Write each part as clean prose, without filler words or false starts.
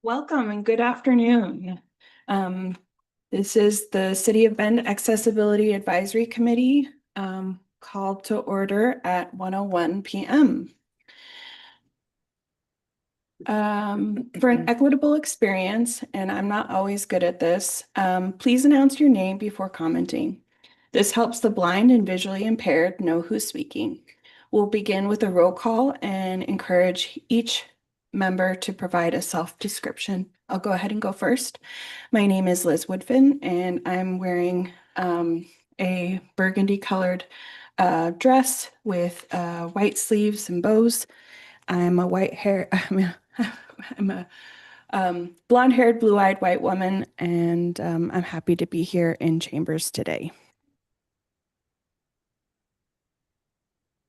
Welcome and good afternoon. Um, this is the City of Bend Accessibility Advisory Committee called to order at 1:01 p.m. For an equitable experience, and I'm not always good at this, please announce your name before commenting. This helps the blind and visually impaired know who's speaking. We'll begin with a roll call and encourage each member to provide a self-description. I'll go ahead and go first. My name is Liz Woodfin, and I'm wearing a burgundy colored dress with white sleeves and bows. I'm a white hair, I'm a blonde-haired, blue-eyed white woman, and I'm happy to be here in Chambers today.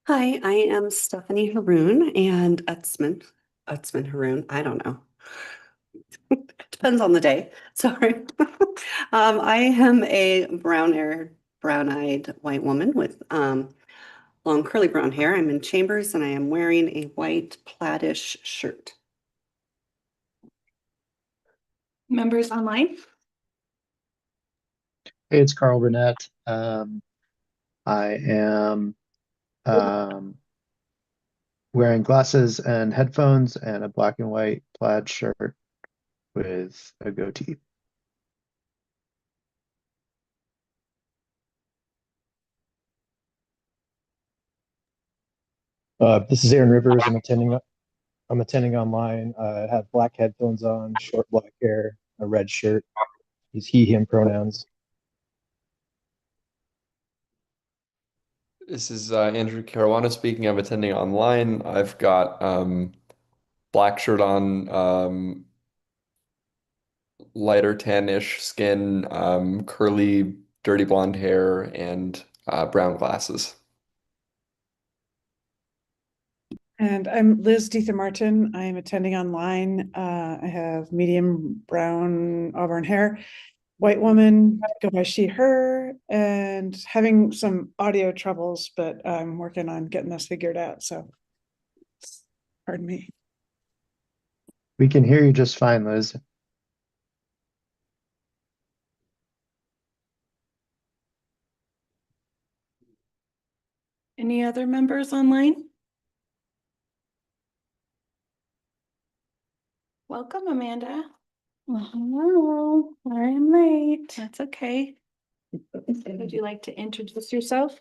Hi, I am Stephanie Haroon and Utsman Haroon. I don't know. Depends on the day. Sorry. I am a brown-haired, brown-eyed white woman with long curly brown hair. I'm in Chambers and I am wearing a white plaidish shirt. Members online? Hey, it's Carl Burnett. I am wearing glasses and headphones and a black and white plaid shirt with a goatee. This is Aaron Rivers. I'm attending online. I have black headphones on, short black hair, a red shirt. Use he, him pronouns. This is Andrew Caruana speaking. I'm attending online. I've got black shirt on, lighter tannish skin, curly, dirty blonde hair, and brown glasses. And I'm Liz Deetha Martin. I'm attending online. I have medium brown auburn hair, white woman, go by she, her, and having some audio troubles, but I'm working on getting this figured out. So, pardon me. We can hear you just fine, Liz. Any other members online? Welcome, Amanda. Hello, I am late. That's okay. Would you like to introduce yourself?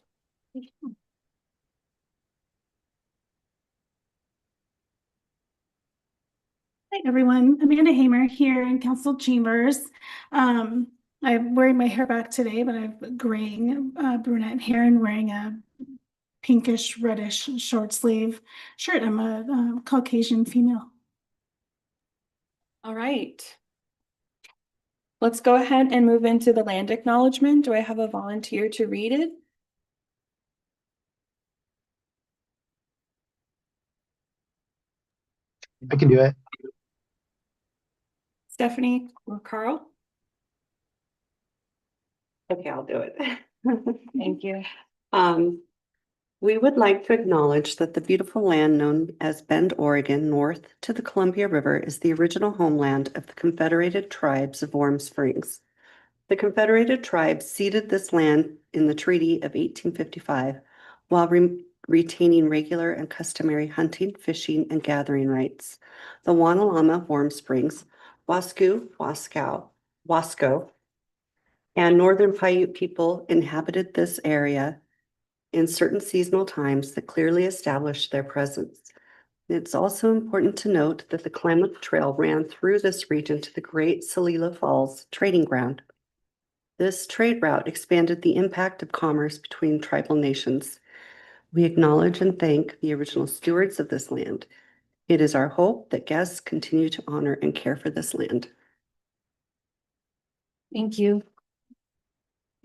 Hi, everyone. Amanda Hamer here in Council Chambers. I'm wearing my hair back today, but I have graying brunette hair and wearing a pinkish reddish short sleeve shirt. I'm a Caucasian female. All right. Let's go ahead and move into the land acknowledgement. Do I have a volunteer to read it? I can do it. Stephanie or Carl? Okay, I'll do it. Thank you. We would like to acknowledge that the beautiful land known as Bend, Oregon, north to the Columbia River is the original homeland of the Confederated Tribes of Warm Springs. The Confederated Tribes ceded this land in the Treaty of 1855 while retaining regular and customary hunting, fishing, and gathering rights. The Wanalama, Warm Springs, Wasco, and Northern Paiute people inhabited this area in certain seasonal times that clearly established their presence. It's also important to note that the Klamath Trail ran through this region to the Great Celila Falls trading ground. This trade route expanded the impact of commerce between tribal nations. We acknowledge and thank the original stewards of this land. It is our hope that guests continue to honor and care for this land. Thank you.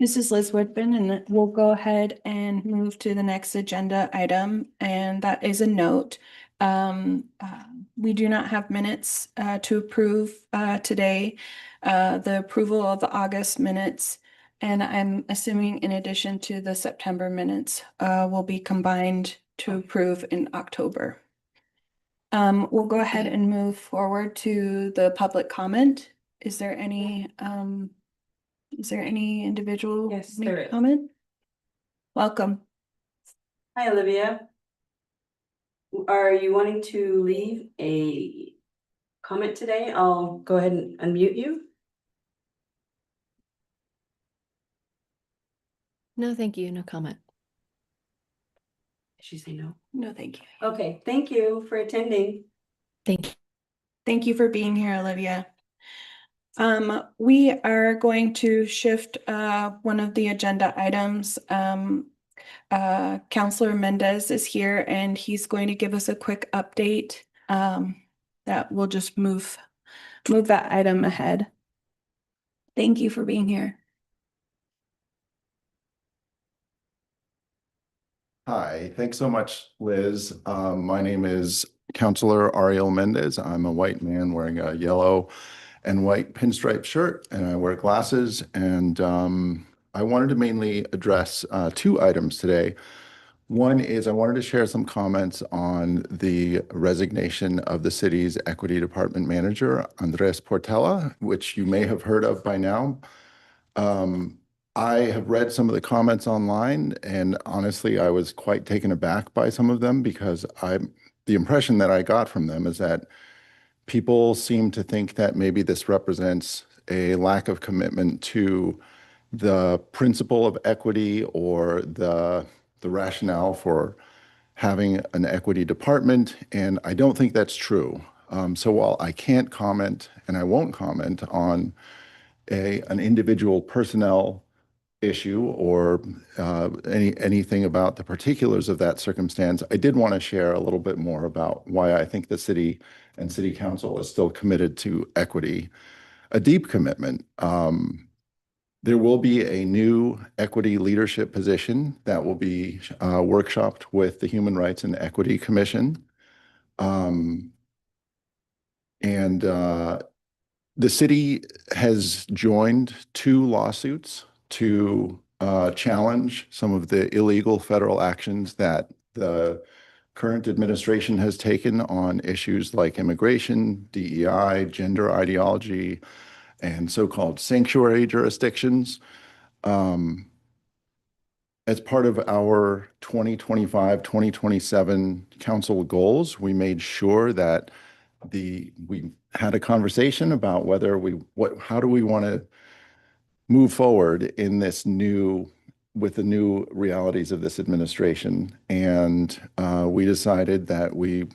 This is Liz Woodbin, and we'll go ahead and move to the next agenda item, and that is a note. We do not have minutes to approve today. The approval of the August minutes, and I'm assuming in addition to the September minutes, will be combined to approve in October. We'll go ahead and move forward to the public comment. Is there any individual? Yes, make there a is. Comment? Welcome. Hi, Olivia. Are you wanting to leave a comment today? I'll go ahead and unmute you. No, thank you. No comment. Did she say no? No, thank you. Okay, thank you for attending. Thank you. Thank you for being here, Olivia. We are going to shift one of the agenda items. Counselor Mendez is here and he's going to give us a quick update. That will just move that item ahead. Thank you for being here. Hi, thanks so much, Liz. My name is Counselor Ariel Mendez. I'm a white man wearing a yellow and white pinstripe shirt, and I wear glasses. And I wanted to mainly address two items today. One is I wanted to share some comments on the resignation of the city's equity department manager, Andres Portela, which you may have heard of by now. I have read some of the comments online, and honestly, I was quite taken aback by some of them because the impression that I got from them is that people seem to think that maybe this represents a lack of commitment to the principle of equity or the rationale for having an equity department, and I don't think that's true. So while I can't comment and I won't comment on an individual personnel issue or anything about the particulars of that circumstance, I did want to share a little bit more about why I think the city and city council is still committed to equity, a deep commitment. There will be a new equity leadership position that will be workshopped with the Human Rights and Equity Commission. The city has joined 2 lawsuits to challenge some of the illegal federal actions that the current administration has taken on issues like immigration, DEI, gender ideology, and so-called sanctuary jurisdictions. As part of our 2025-2027 council goals, we made sure that we had a conversation about how do we want to move forward in with the new realities of this administration. And we decided that we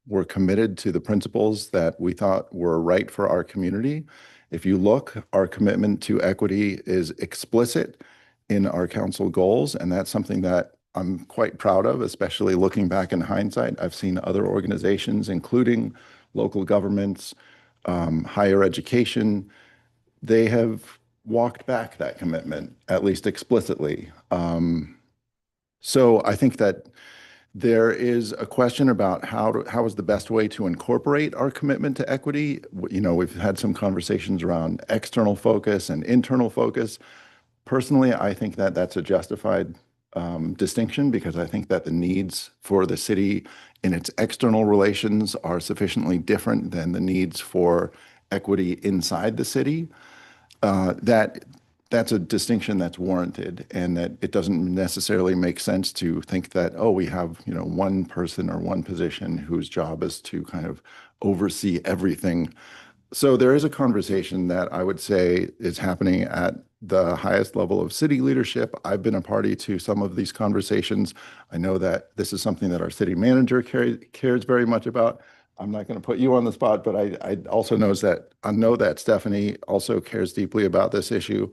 were committed to the principles that we thought were right for our community. If you look, our commitment to equity is explicit in our council goals, and that's something that I'm quite proud of, especially looking back in hindsight. I've seen other organizations, including local governments, higher education, they have walked back that commitment, at least explicitly. So I think that there is a question about how is the best way to incorporate our commitment to equity. You know, we've had some conversations around external focus and internal focus. Personally, I think that that's a justified distinction because I think that the needs for the city in its external relations are sufficiently different than the needs for equity inside the city. That's a distinction that's warranted, and that it doesn't necessarily make sense to think that, oh, we have, you know, one person or one position whose job is to kind of oversee everything. So there is a conversation that I would say is happening at the highest level of city leadership. I've been a party to some of these conversations. I know that this is something that our city manager cares very much about. I'm not going to put you on the spot, but I also know that Stephanie also cares deeply about this issue.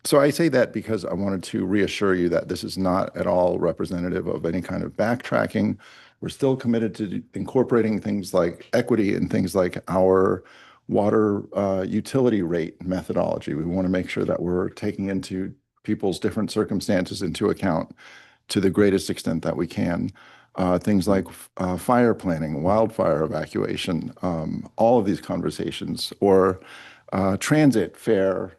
So I say that because I wanted to reassure you that this is not at all representative of any kind of backtracking. We're still committed to incorporating things like equity and things like our water utility rate methodology. We want to make sure that we're taking into people's different circumstances into account to the greatest extent that we can. Things like fire planning, wildfire evacuation, all of these conversations, or transit fare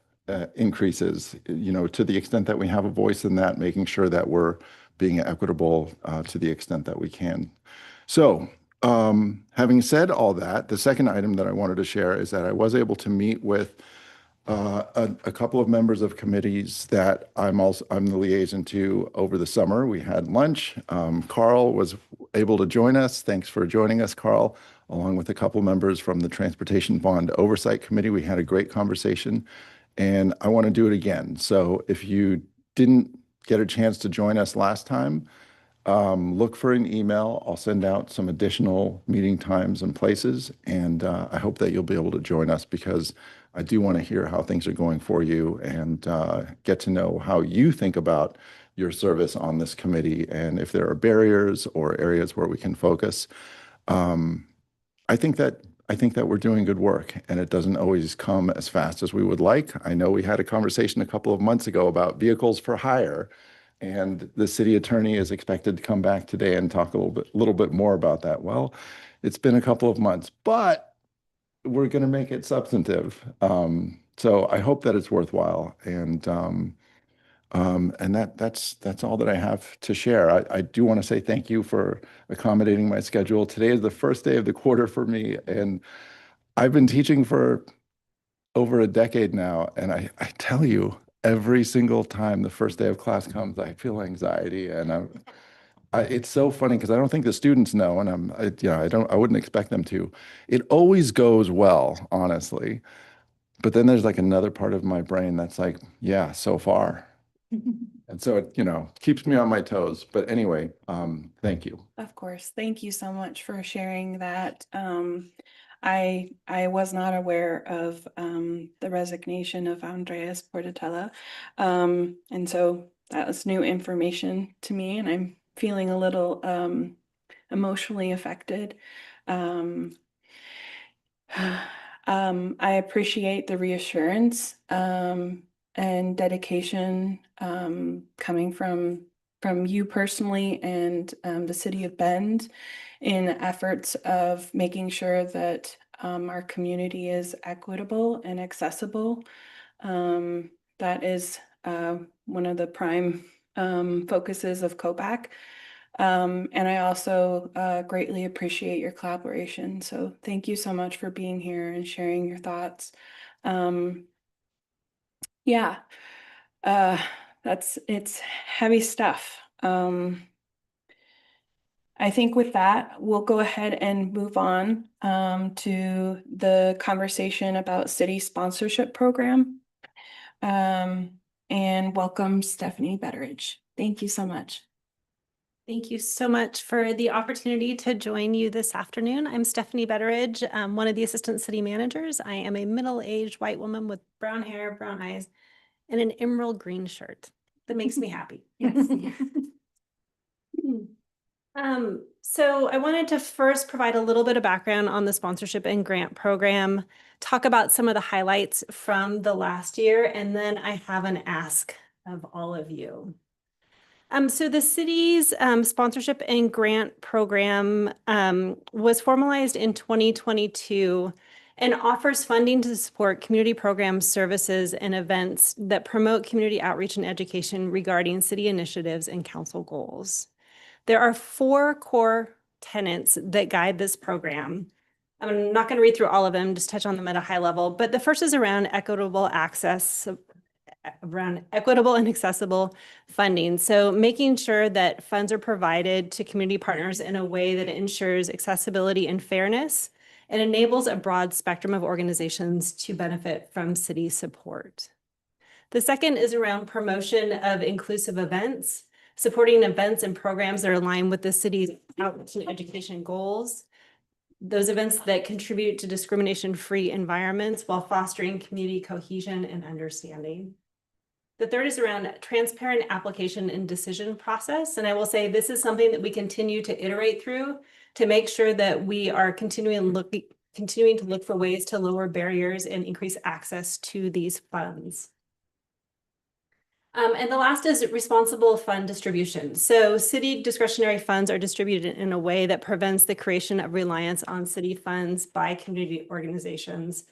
increases, you know, to the extent that we have a voice in that, making sure that we're being equitable to the extent that we can. So Having said all that, the second item that I wanted to share is that I was able to meet with a couple of members of committees that I'm the liaison to over the summer. We had lunch. Carl was able to join us. Thanks for joining us, Carl, along with a couple members from the Transportation Bond Oversight Committee. We had a great conversation, and I want to do it again. So if you didn't get a chance to join us last time, look for an email. I'll send out some additional meeting times and places, and I hope that you'll be able to join us because I do want to hear how things are going for you and get to know how you think about your service on this committee and if there are barriers or areas where we can focus. I think that we're doing good work, and it doesn't always come as fast as we would like. I know we had a conversation a couple of months ago about vehicles for hire, and the city attorney is expected to come back today and talk a little bit more about that. Well, it's been a couple of months, but we're going to make it substantive. So I hope that it's worthwhile, and that's all that I have to share. I do want to say thank you for accommodating my schedule. Today is the first day of the quarter for me, and I've been teaching for over a decade now, and I tell you, every single time the first day of class comes, I feel anxiety, and it's so funny because I don't think the students know, and I wouldn't expect them to. It always goes well, honestly, but then there's like another part of my brain that's like, yeah, so far. And so it, keeps me on my toes. But anyway, thank you. Of course. Thank you so much for sharing that. I was not aware of the resignation of Andreas Portatella. And so that was new information to me, and I'm feeling a little emotionally affected. I appreciate the reassurance and dedication coming from you personally and the city of Bend in efforts of making sure that our community is equitable and accessible. That is one of the prime focuses of COPAC. And I also greatly appreciate your collaboration. So thank you so much for being here and sharing your thoughts. Yeah, it's heavy stuff. I think with that, we'll go ahead and move on to the conversation about city sponsorship program. And welcome Stephanie Betteridge. Thank you so much. Thank you so much for the opportunity to join you this afternoon. I'm Stephanie Betteridge, one of the assistant city managers. I am a middle-aged white woman with brown hair, brown eyes, and an emerald green shirt. That makes me happy. Yes. So I wanted to first provide a little bit of background on the sponsorship and grant program, talk about some of the highlights from the last year, and then I have an ask of all of you. So the city's sponsorship and grant program was formalized in 2022 and offers funding to support community programs, services, and events that promote community outreach and education regarding city initiatives and council goals. There are 4 core tenets that guide this program. I'm not going to read through all of them, just touch on them at a high level, but the first is around equitable access, around equitable and accessible funding. So making sure that funds are provided to community partners in a way that ensures accessibility and fairness and enables a broad spectrum of organizations to benefit from city support. The second is around promotion of inclusive events, supporting events and programs that are aligned with the city's outreach and education goals. Those events that contribute to discrimination-free environments while fostering community cohesion and understanding. The third is around transparent application and decision process. And I will say this is something that we continue to iterate through to make sure that we are continuing to look for ways to lower barriers and increase access to these funds. And the last is responsible fund distribution. So city discretionary funds are distributed in a way that prevents the creation of reliance on city funds by community organizations.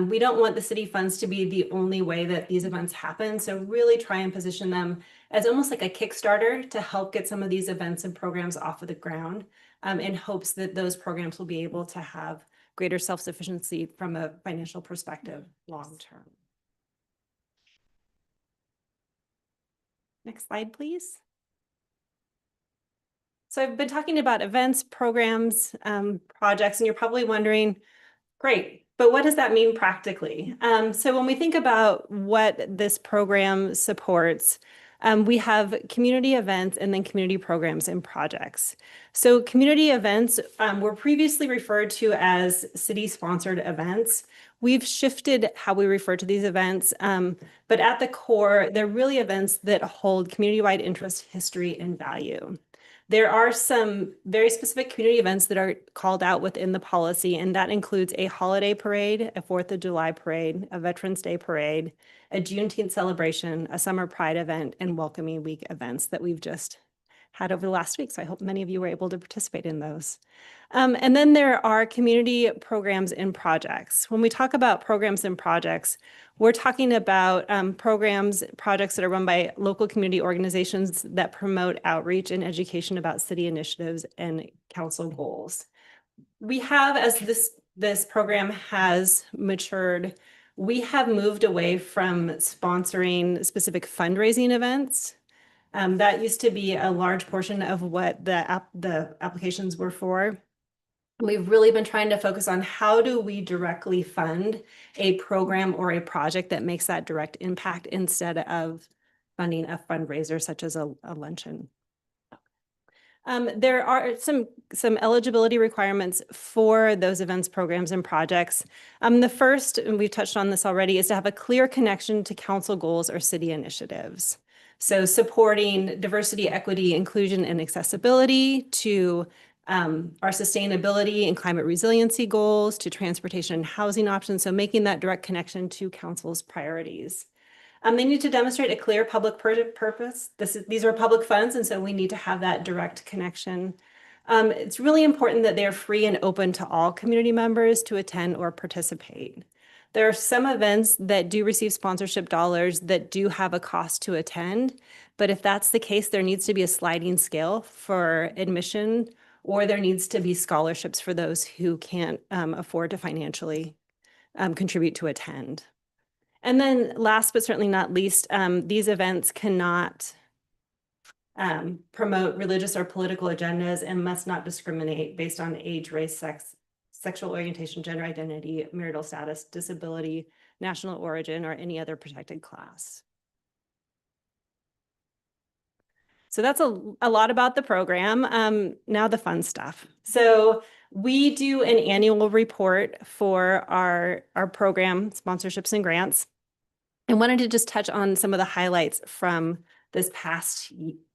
We don't want the city funds to be the only way that these events happen. So really try and position them as almost like a Kickstarter to help get some of these events and programs off of the ground. in hopes that those programs will be able to have greater self-sufficiency from a financial perspective long-term. Next slide, please. So I've been talking about events, programs, projects, and you're probably wondering, great, but what does that mean practically? So when we think about what this program supports, we have community events and then community programs and projects. So community events were previously referred to as city-sponsored events. We've shifted how we refer to these events, but at the core, they're really events that hold community-wide interest, history, and value. There are some very specific community events that are called out within the policy, and that includes a holiday parade, a 4th of July parade, a Veterans Day parade, a Juneteenth celebration, a summer pride event, and welcoming week events that we've just had over the last week. So I hope many of you were able to participate in those. And then there are community programs and projects. When we talk about programs and projects, we're talking about projects that are run by local community organizations that promote outreach and education about city initiatives and council goals. We have, as this program has matured, we have moved away from sponsoring specific fundraising events. That used to be a large portion of what the applications were for. We've really been trying to focus on how do we directly fund a program or a project that makes that direct impact instead of funding a fundraiser such as a luncheon. There are some eligibility requirements for those events, programs, and projects. The first, and we've touched on this already, is to have a clear connection to council goals or city initiatives. So supporting diversity, equity, inclusion, and accessibility to our sustainability and climate resiliency goals, to transportation and housing options. So making that direct connection to council's priorities. They need to demonstrate a clear public purpose. These are public funds, and so we need to have that direct connection. It's really important that they're free and open to all community members to attend or participate. There are some events that do receive sponsorship dollars that do have a cost to attend, but if that's the case, there needs to be a sliding scale for admission, or there needs to be scholarships for those who can't afford to financially contribute to attend. And then last but certainly not least, these events cannot promote religious or political agendas and must not discriminate based on age, race, sex, sexual orientation, gender identity, marital status, disability, national origin, or any other protected class. So that's a lot about the program. Now the fun stuff. So we do an annual report for our program sponsorships and grants. I wanted to just touch on some of the highlights from this past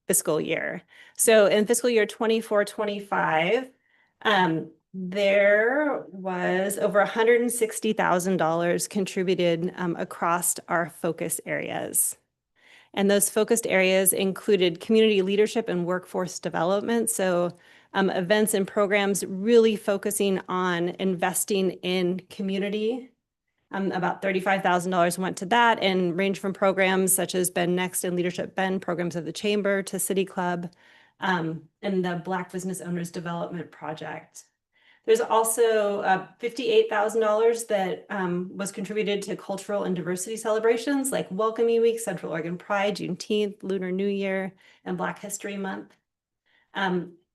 fiscal year. So in fiscal year 24-25, there was over $160,000 contributed across our focus areas. And those focused areas included community leadership and workforce development. So events and programs really focusing on investing in community. About $35,000 went to that and range from programs such as Bend Next and Leadership Bend, programs of the Chamber, to City Club, and the Black Business Owners Development Project. There's also $58,000 that was contributed to cultural and diversity celebrations like Welcoming Week, Central Oregon Pride, Juneteenth, Lunar New Year, and Black History Month.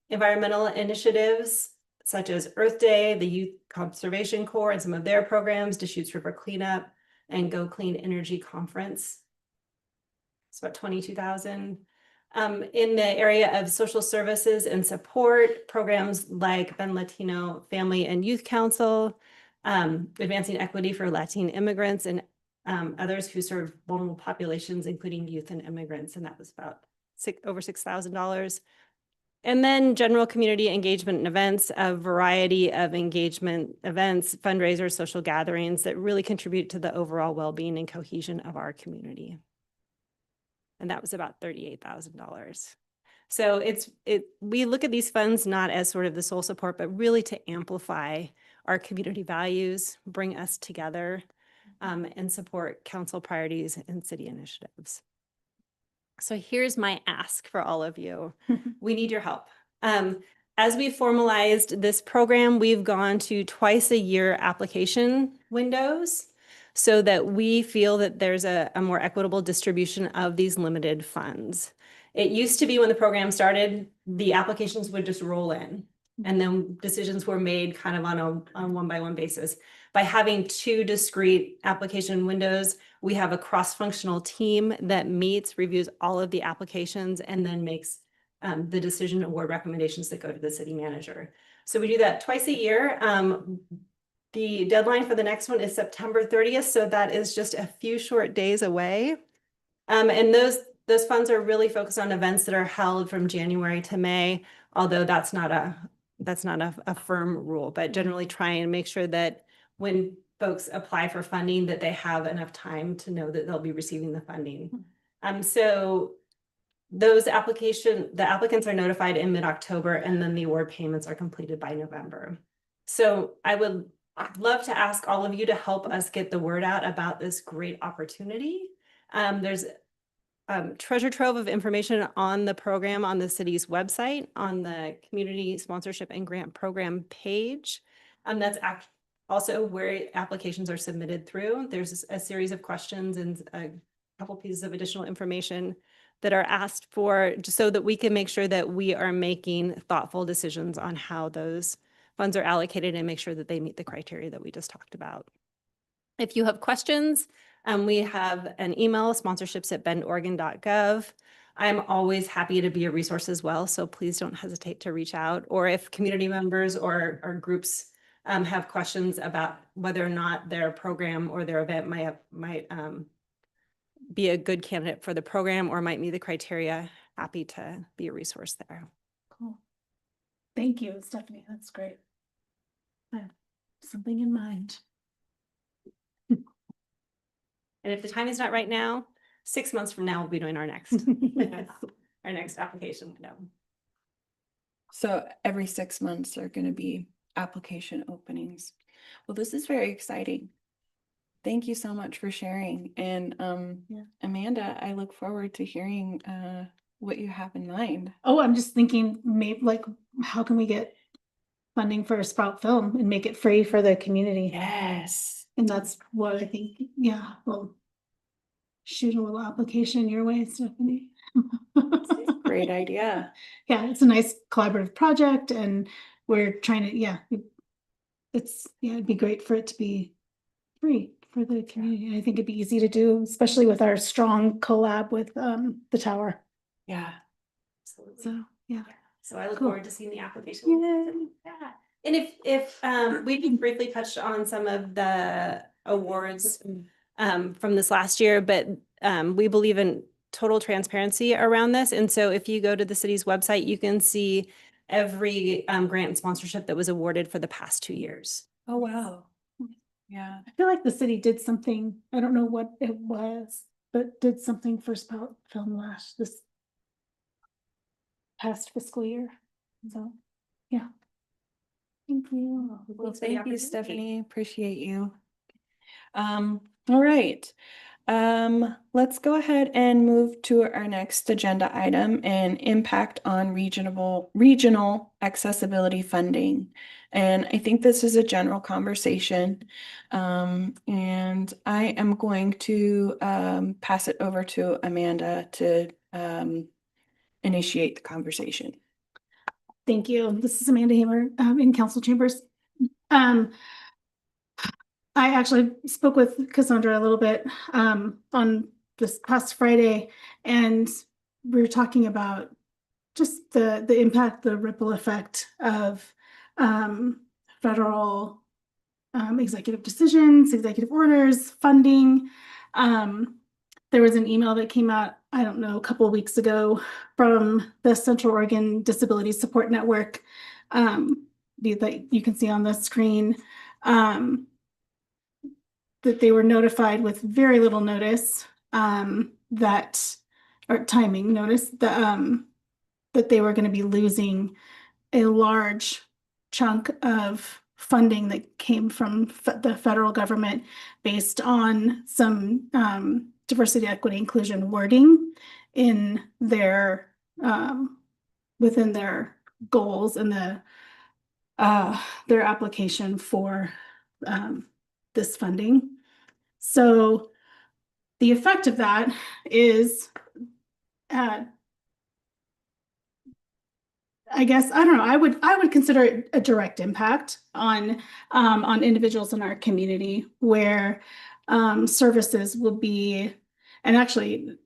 Environmental initiatives such as Earth Day, the Youth Conservation Corps and some of their programs, Deschutes River Cleanup, and Go Clean Energy Conference. It's about $22,000. In the area of social services and support, programs like Bend Latino Family and Youth Council, advancing equity for Latin immigrants and others who serve vulnerable populations, including youth and immigrants, and that was about over $6,000. And then general community engagement and events, a variety of engagement events, fundraisers, social gatherings that really contribute to the overall well-being and cohesion of our community. And that was about $38,000. So we look at these funds not as sort of the sole support, but really to amplify our community values, bring us together, and support council priorities and city initiatives. So here's my ask for all of you. We need your help. as we formalized this program, we've gone to twice a year application windows so that we feel that there's a more equitable distribution of these limited funds. It used to be when the program started, the applications would just roll in and then decisions were made kind of on a one-by-one basis. By having two discrete application windows, we have a cross-functional team that meets, reviews all of the applications, and then makes the decision award recommendations that go to the city manager. So we do that twice a year. The deadline for the next one is September 30th, so that is just a few short days away. And those funds are really focused on events that are held from January to May, although that's not a firm rule, but generally try and make sure that when folks apply for funding, that they have enough time to know that they'll be receiving the funding. So the applicants are notified in mid-October, and then the award payments are completed by November. So I'd love to ask all of you to help us get the word out about this great opportunity. There's treasure trove of information on the program on the city's website, on the community sponsorship and grant program page. That's also where applications are submitted through. There's a series of questions and a couple pieces of additional information that are asked for, just so that we can make sure that we are making thoughtful decisions on how those funds are allocated and make sure that they meet the criteria that we just talked about. If you have questions, we have an email, sponsorships@bendoregon.gov. I'm always happy to be a resource as well, so please don't hesitate to reach out. Or if community members or groups have questions about whether or not their program or their event might be a good candidate for the program or might meet the criteria, happy to be a resource there. Cool. Thank you, Stephanie. That's great. I have something in mind. And if the time is not right now, 6 months from now, we'll be doing our next our next application window. So every 6 months are going to be application openings. Well, this is very exciting. Thank you so much for sharing. And Amanda, I look forward to hearing what you have in mind. Oh, I'm just thinking maybe like, how can we get funding for a Sprout film and make it free for the community? Yes. And that's what I think, yeah, well, shoot a little application your way, Stephanie. Great idea. Yeah, it's a nice collaborative project and we're trying to, it'd be great for it to be free for the community. And I think it'd be easy to do, especially with our strong collab with the tower. Yeah. Absolutely. So, yeah. So I look Cool. forward to seeing the application. Yay. Yeah. And if we briefly touched on some of the awards from this last year, but we believe in total transparency around this. And so if you go to the city's website, you can see every grant and sponsorship that was awarded for the past 2 years. Oh, wow. Yeah. I feel like the city did something, I don't know what it was, but did something for Spout Film this past fiscal year. So, yeah. Thank you. Well, thank you, Stephanie. Appreciate you. All right. Let's go ahead and move to our next agenda item and impact on regional accessibility funding. And I think this is a general conversation. And I am going to pass it over to Amanda to initiate the conversation. Thank you. This is Amanda Hamer in council chambers. I actually spoke with Cassandra a little bit on this past Friday, and we were talking about just the impact, the ripple effect of federal executive decisions, executive orders, funding. There was an email that came out, I don't know, a couple of weeks ago from the Central Oregon Disability Support Network that you can see on the screen, that they were notified with very little notice timing notice that they were going to be losing a large chunk of funding that came from the federal government based on some diversity, equity, inclusion wording in their within their goals and their application for this funding. So the effect of that is, I guess, I don't know, I would consider it a direct impact on individuals in our community where services will be, and actually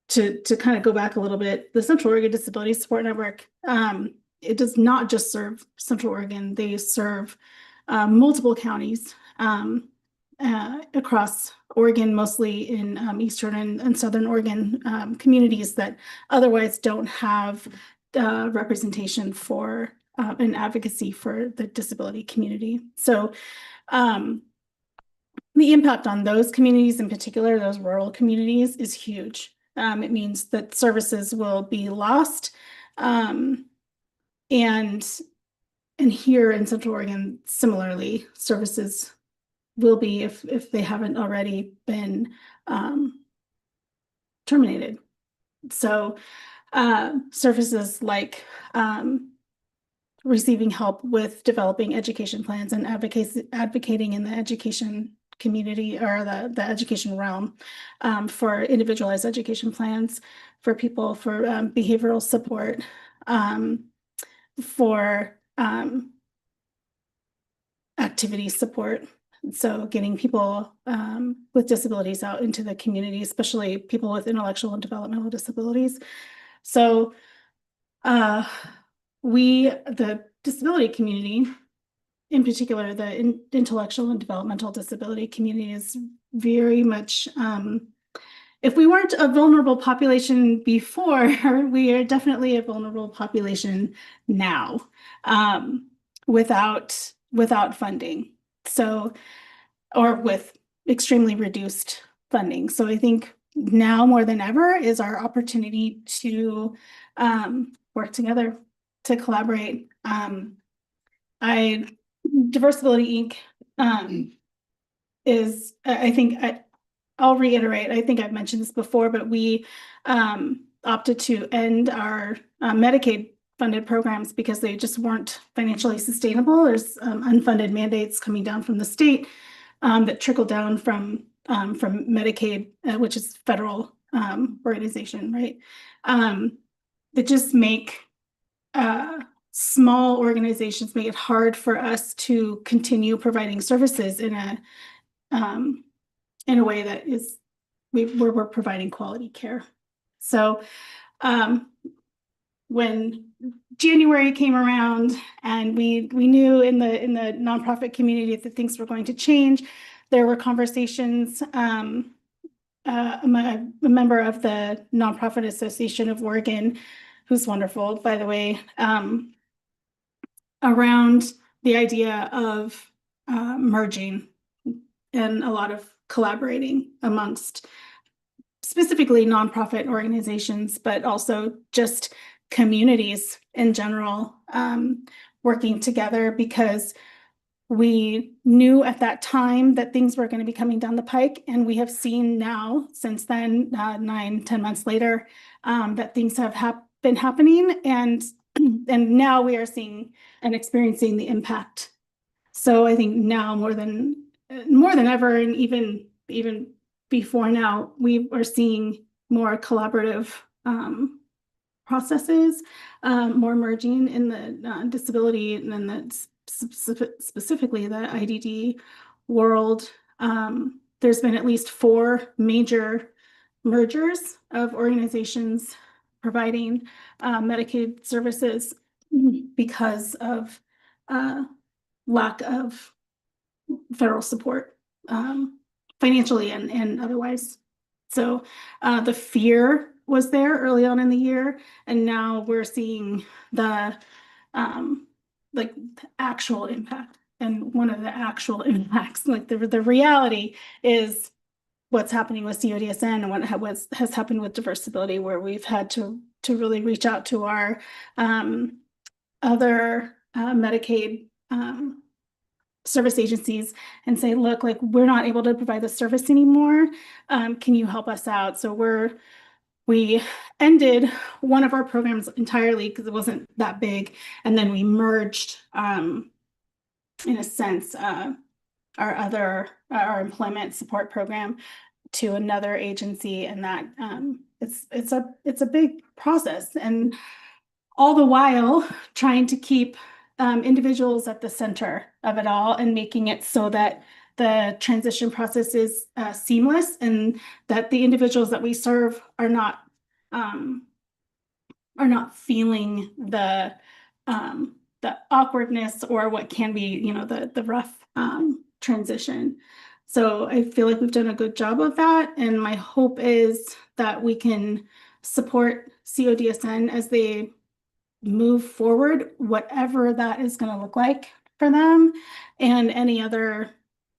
to kind of go back a little bit, the Central Oregon Disability Support Network, it does not just serve Central Oregon, they serve multiple counties across Oregon, mostly in Eastern and Southern Oregon communities that otherwise don't have representation for and advocacy for the disability community. So the impact on those communities in particular, those rural communities, is huge. It means that services will be lost. And here in Central Oregon, similarly, services will be, if they haven't already been terminated. So services like receiving help with developing education plans and advocating in the education community or the education realm for individualized education plans for people, for behavioral support, for activity support. So getting people with disabilities out into the community, especially people with intellectual and developmental disabilities. So the disability community, in particular, the intellectual and developmental disability community, is very much, if we weren't a vulnerable population before, we are definitely a vulnerable population now, without funding. So, or with extremely reduced funding. So I think now more than ever is our opportunity to work together, to collaborate. Diversibility Inc. Is, I think, I'll reiterate, I think I've mentioned this before, but we opted to end our Medicaid funded programs because they just weren't financially sustainable. There's unfunded mandates coming down from the state that trickle down from Medicaid, which is federal organization, right? That just make small organizations, make it hard for us to continue providing services in a way that is where we're providing quality care. So when January came around and we knew in the nonprofit community that things were going to change, there were conversations. I'm a member of the Nonprofit Association of Oregon, who's wonderful, by the way, around the idea of merging and a lot of collaborating amongst specifically nonprofit organizations, but also just communities in general, working together, because we knew at that time that things were going to be coming down the pike, and we have seen now since then, 9-10 months later, that things have been happening, and now we are seeing and experiencing the impact. So I think now more than ever, and even before now, we are seeing more collaborative processes, more merging in the disability and then specifically the IDD world. There's been at least 4 major mergers of organizations providing Medicaid services because of lack of federal support, financially and otherwise. So the fear was there early on in the year, and now we're seeing the actual impact. And one of the actual impacts, like the reality, is what's happening with CODSN and what has happened with Diversibility, where we've had to really reach out to our other Medicaid service agencies and say, look, like, we're not able to provide the service anymore. Can you help us out? So we're we ended one of our programs entirely because it wasn't that big, and then we merged, in a sense, our employment support program to another agency, and that it's a big process, and all the while trying to keep individuals at the center of it all and making it so that the transition process is seamless, and that the individuals that we serve are not feeling the awkwardness or what can be, the rough transition. So I feel like we've done a good job of that, and my hope is that we can support CODSN as they move forward, whatever that is going to look like for them, and any other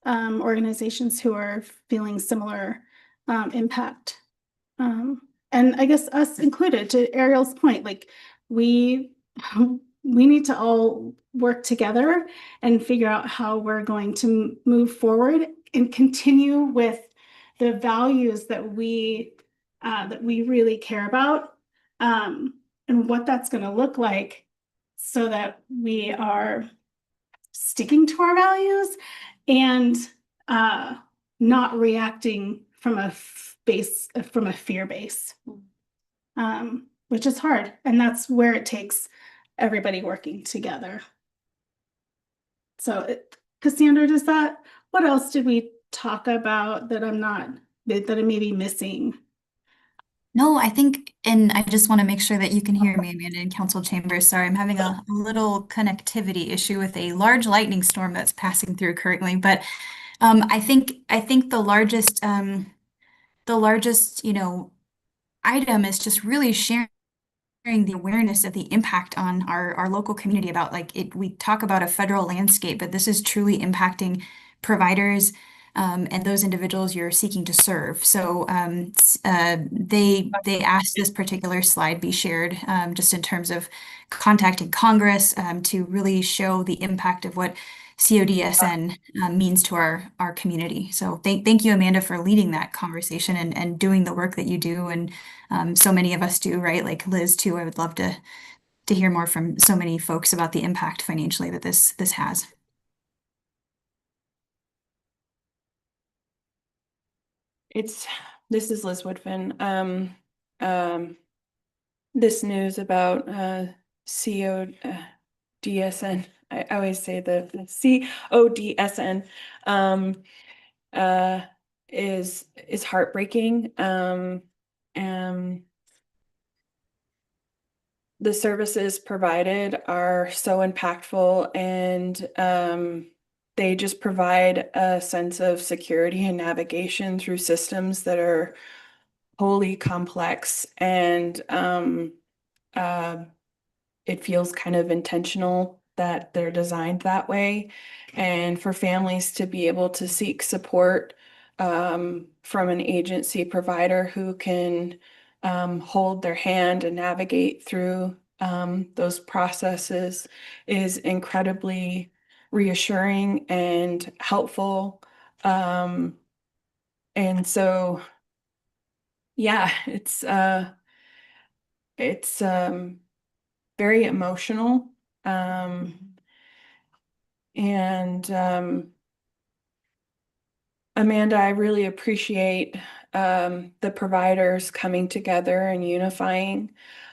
organizations who are feeling similar impact. And I guess us included, to Ariel's point, like we need to all work together and figure out how we're going to move forward and continue with the values that we really care about, and what that's going to look like, so that we are sticking to our values and not reacting from a fear base, which is hard, and that's where it takes everybody working together. So, Cassandra, what else did we talk about that I may be missing? No, I think, and I just want to make sure that you can hear me, Amanda, in council chambers. Sorry, I'm having a little connectivity issue with a large lightning storm that's passing through currently. But I think the largest item is just really sharing the awareness of the impact on our local community about like it. We talk about a federal landscape, but this is truly impacting providers and those individuals you're seeking to serve. So they asked this particular slide be shared just in terms of contacting Congress to really show the impact of what CODSN means to our community. So thank you, Amanda, for leading that conversation and doing the work that you do. And so many of us do, right? Like Liz too. I would love to hear more from so many folks about the impact financially that this has. This is Liz Woodfin. This news about CODSN, I always say the CODSN, is heartbreaking. The services provided are so impactful, and they just provide a sense of security and navigation through systems that are wholly complex, and it feels kind of intentional that they're designed that way. And for families to be able to seek support from an agency provider who can hold their hand and navigate through those processes is incredibly reassuring and helpful. And so, yeah, it's very emotional. And Amanda, I really appreciate the providers coming together and unifying.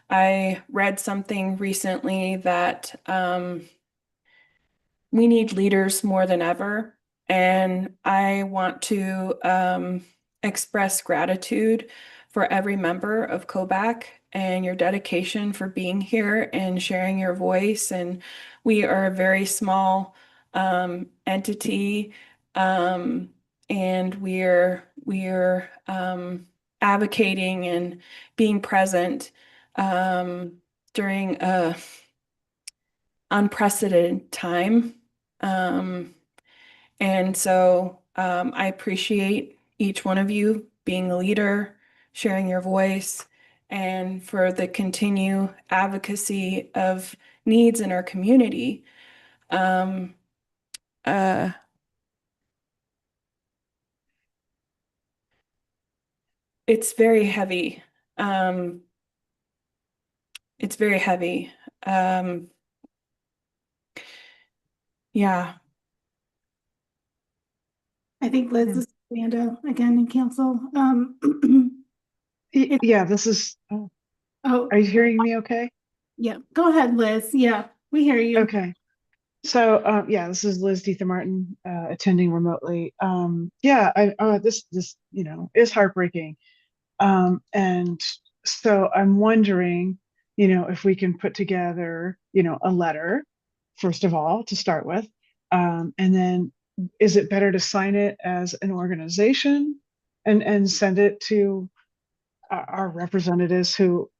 I read something recently that we need leaders more than ever. And I want to express gratitude for every member of COBAC and your dedication for being here and sharing your voice. And we are a very small entity, and we're advocating and being present during a unprecedented time. And so I appreciate each one of you being a leader, sharing your voice, and for the continued advocacy of needs in our community. Uh, it's very heavy Um, it's very heavy. Yeah. I think Liz Yeah. is Amanda again in council. Yeah, this is, oh, Oh, are you hearing me okay? yeah, go ahead, Liz. Yeah, we hear you. Okay. So, yeah, this is Liz Deetha Martin, attending remotely. Yeah, this, is heartbreaking. And so I'm wondering, if we can put together, a letter, first of all, to start with. And then is it better to sign it as an organization and send it to our representatives who,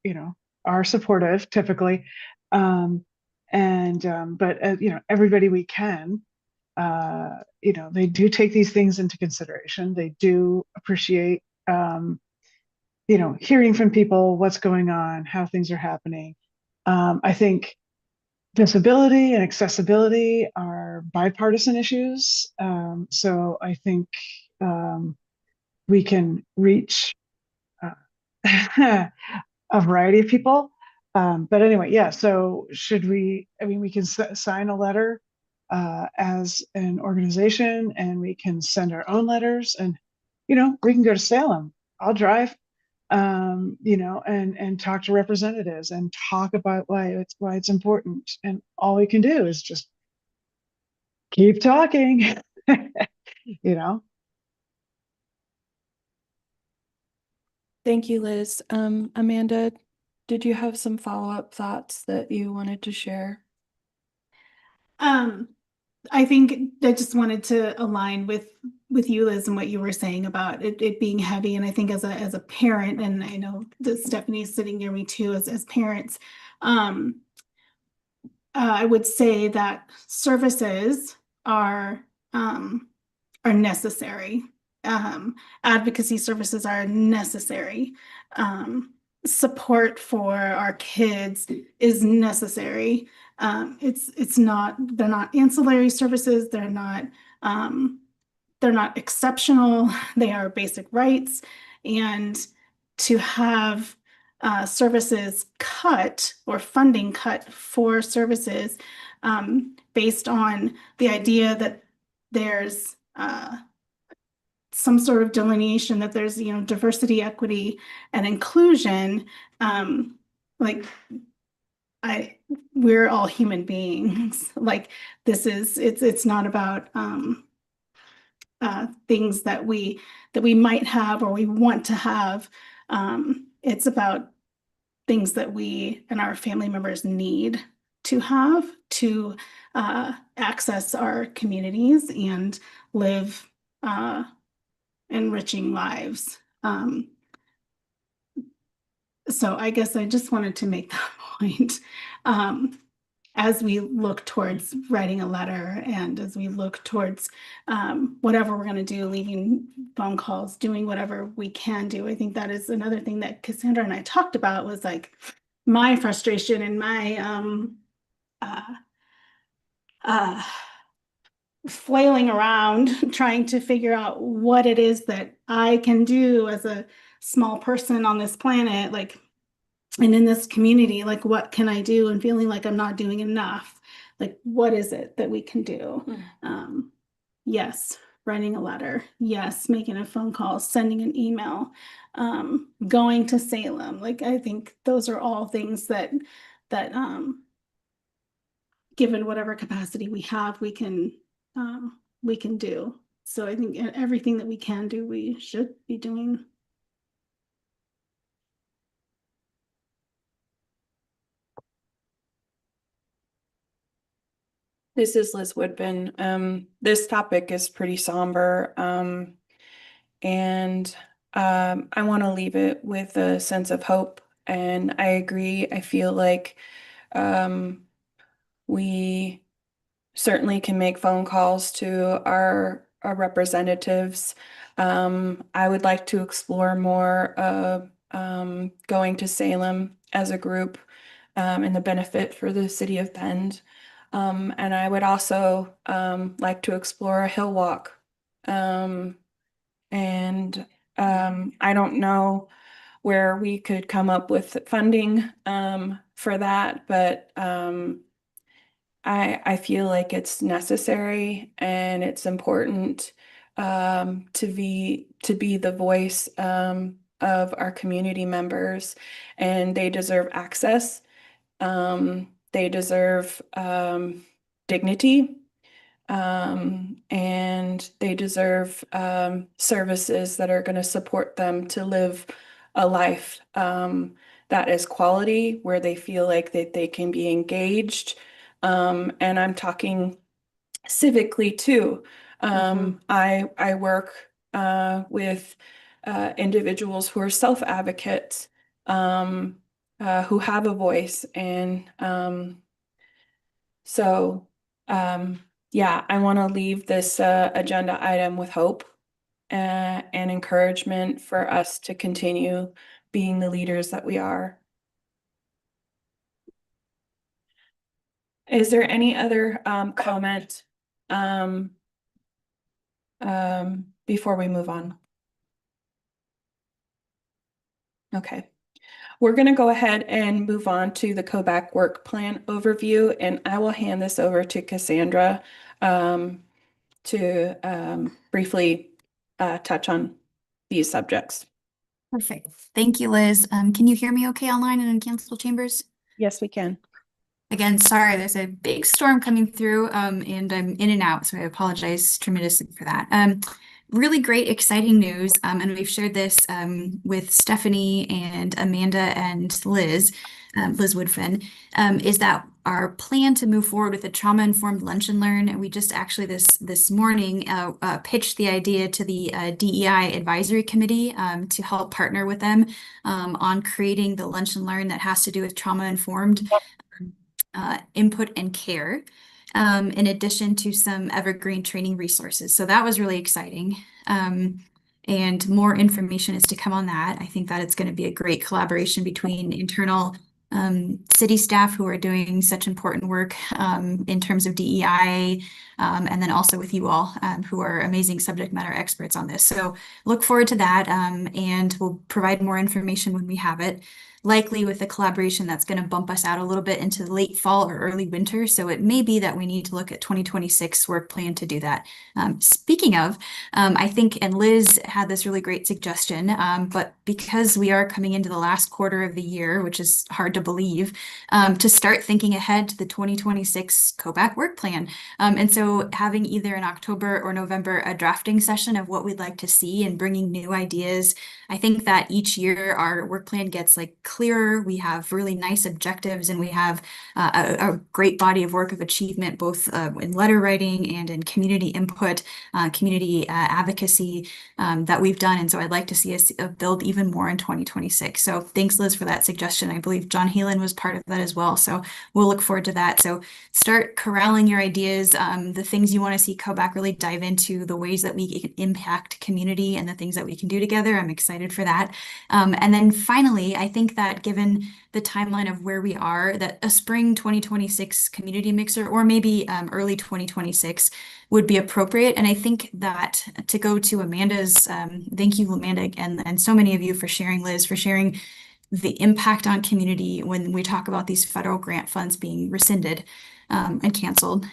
are supportive typically? But everybody we can, they do take these things into consideration. They do appreciate, hearing from people what's going on, how things are happening. I think disability and accessibility are bipartisan issues. So I think we can reach a variety of people. But anyway, yeah, so we can sign a letter as an organization, and we can send our own letters, and, we can go to Salem. I'll drive, and talk to representatives and talk about why it's important. And all we can do is just keep talking, you know. Thank you, Liz. Amanda, did you have some follow-up thoughts that you wanted to share? I think I just wanted to align with you, Liz, and what you were saying about it being heavy. And I think as a parent, and I know that Stephanie's sitting near me too, as parents, I would say that services are necessary. Advocacy services are necessary. Support for our kids is necessary. It's not, they're not ancillary services. They're not exceptional. They are basic rights. And to have services cut or funding cut for services based on the idea that there's some sort of delineation that there's, diversity, equity, and inclusion. Like we're all human beings. Like it's not about things that we might have or we want to have. It's about things that we and our family members need to have to access our communities and live enriching lives. So I guess I just wanted to make that point. As we look towards writing a letter and as we look towards whatever we're going to do, leaving phone calls, doing whatever we can do. I think that is another thing that Cassandra and I talked about was like my frustration and my flailing around trying to figure out what it is that I can do as a small person on this planet, like, and in this community, like, what can I do? And feeling like I'm not doing enough. Like, what is it that we can do? Yes, writing a letter. Yes, making a phone call, sending an email, going to Salem. Like, I think those are all things that given whatever capacity we have, we can do. So I think everything that we can do, we should be doing. This is Liz Woodbin. This topic is pretty somber, and I want to leave it with a sense of hope. And I agree. I feel like we certainly can make phone calls to our representatives. I would like to explore more of going to Salem as a group and the benefit for the city of Bend. And I would also like to explore a hill walk. And I don't know where we could come up with funding for that, but I feel like it's necessary and it's important to be the voice of our community members, and they deserve access. They deserve dignity, and they deserve services that are going to support them to live a life that is quality, where they feel like that they can be engaged. And I'm talking civically too. I work with individuals who are self-advocates, who have a voice, and so yeah, I want to leave this agenda item with hope and encouragement for us to continue being the leaders that we are. Is there any other comment before we move on? Okay. We're going to go ahead and move on to the COBAC work plan overview, and I will hand this over to Cassandra to briefly touch on these subjects. Perfect. Thank you, Liz. Can you hear me okay online and in council chambers? Yes, we can. Again, sorry, there's a big storm coming through, and I'm in and out, so I apologize tremendously for that. Really great, exciting news, and we've shared this with Stephanie and Amanda and Liz, Liz Woodfin, is that our plan to move forward with a trauma-informed lunch and learn. And we just actually this morning pitched the idea to the DEI advisory committee to help partner with them on creating the lunch and learn that has to do with trauma-informed input and care, in addition to some evergreen training resources. So that was really exciting. And more information is to come on that. I think that it's going to be a great collaboration between internal city staff who are doing such important work in terms of DEI, and then also with you all who are amazing subject matter experts on this. So look forward to that, and we'll provide more information when we have it. Likely with the collaboration that's going to bump us out a little bit into late fall or early winter. So it may be that we need to look at 2026 work plan to do that. Speaking of, I think, and Liz had this really great suggestion, but because we are coming into the last quarter of the year, which is hard to believe, to start thinking ahead to the 2026 COBAC work plan. And so having either in October or November a drafting session of what we'd like to see and bringing new ideas. I think that each year our work plan gets like clearer. We have really nice objectives, and we have a great body of work of achievement, both in letter writing and in community input, community advocacy that we've done. And so I'd like to see us build even more in 2026. So thanks, Liz, for that suggestion. I believe John Heelan was part of that as well. So we'll look forward to that. So start corralling your ideas, the things you want to see COBAC really dive into, the ways that we can impact community and the things that we can do together. I'm excited for that. And then finally, I think that given the timeline of where we are, that a spring 2026 community mixer or maybe early 2026 would be appropriate. And I think that to go to Amanda's, thank you, Amanda, and so many of you for sharing, Liz, for sharing the impact on community when we talk about these federal grant funds being rescinded and canceled.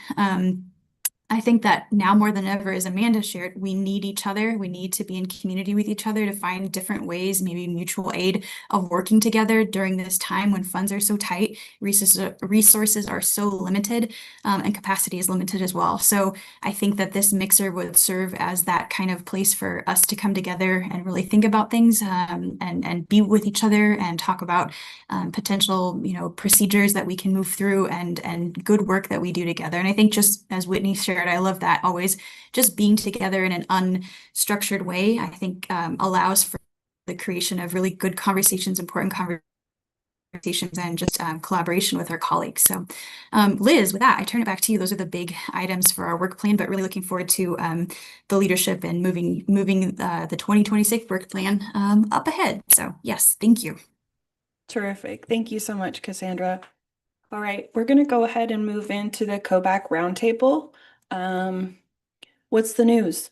I think that now more than ever, as Amanda shared, we need each other. We need to be in community with each other to find different ways, maybe mutual aid of working together during this time when funds are so tight, resources are so limited, and capacity is limited as well. So I think that this mixer would serve as that kind of place for us to come together and really think about things, and be with each other and talk about potential, procedures that we can move through and good work that we do together. And I think just as Whitney shared, I love that always just being together in an unstructured way, I think allows for the creation of really good conversations, important conversations, and just collaboration with our colleagues. So Liz, with that, I turn it back to you. Those are the big items for our work plan, but really looking forward to the leadership and moving the 2026 work plan up ahead. So yes, thank you. Terrific. Thank you so much, Cassandra. All right, we're going to go ahead and move into the COBAC roundtable. What's the news?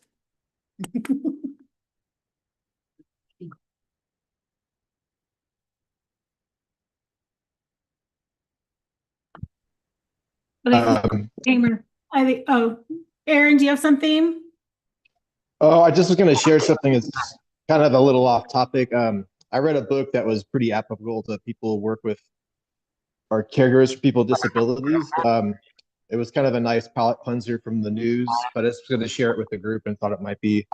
Hamer, I think, oh, Aaron, do you have something? Oh, I just was going to share something that's kind of a little off topic. I read a book that was pretty applicable to people who work with or caregivers for people with disabilities. It was kind of a nice palate cleanser from the news, but I was going to share it with the group and thought it might be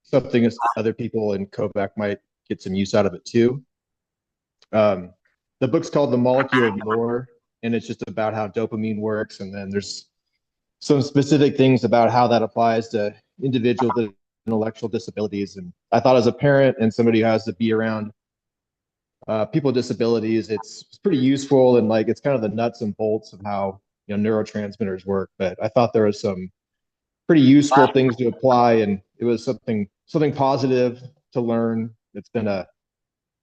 something other people in Kovac might get some use out of it too. The book's called The Molecule of Lore, and it's just about how dopamine works. And then there's some specific things about how that applies to individuals with intellectual disabilities. And I thought as a parent and somebody who has to be around people with disabilities, it's pretty useful, and like it's kind of the nuts and bolts of how neurotransmitters work. But I thought there was some pretty useful things to apply, and it was something positive to learn. It's been a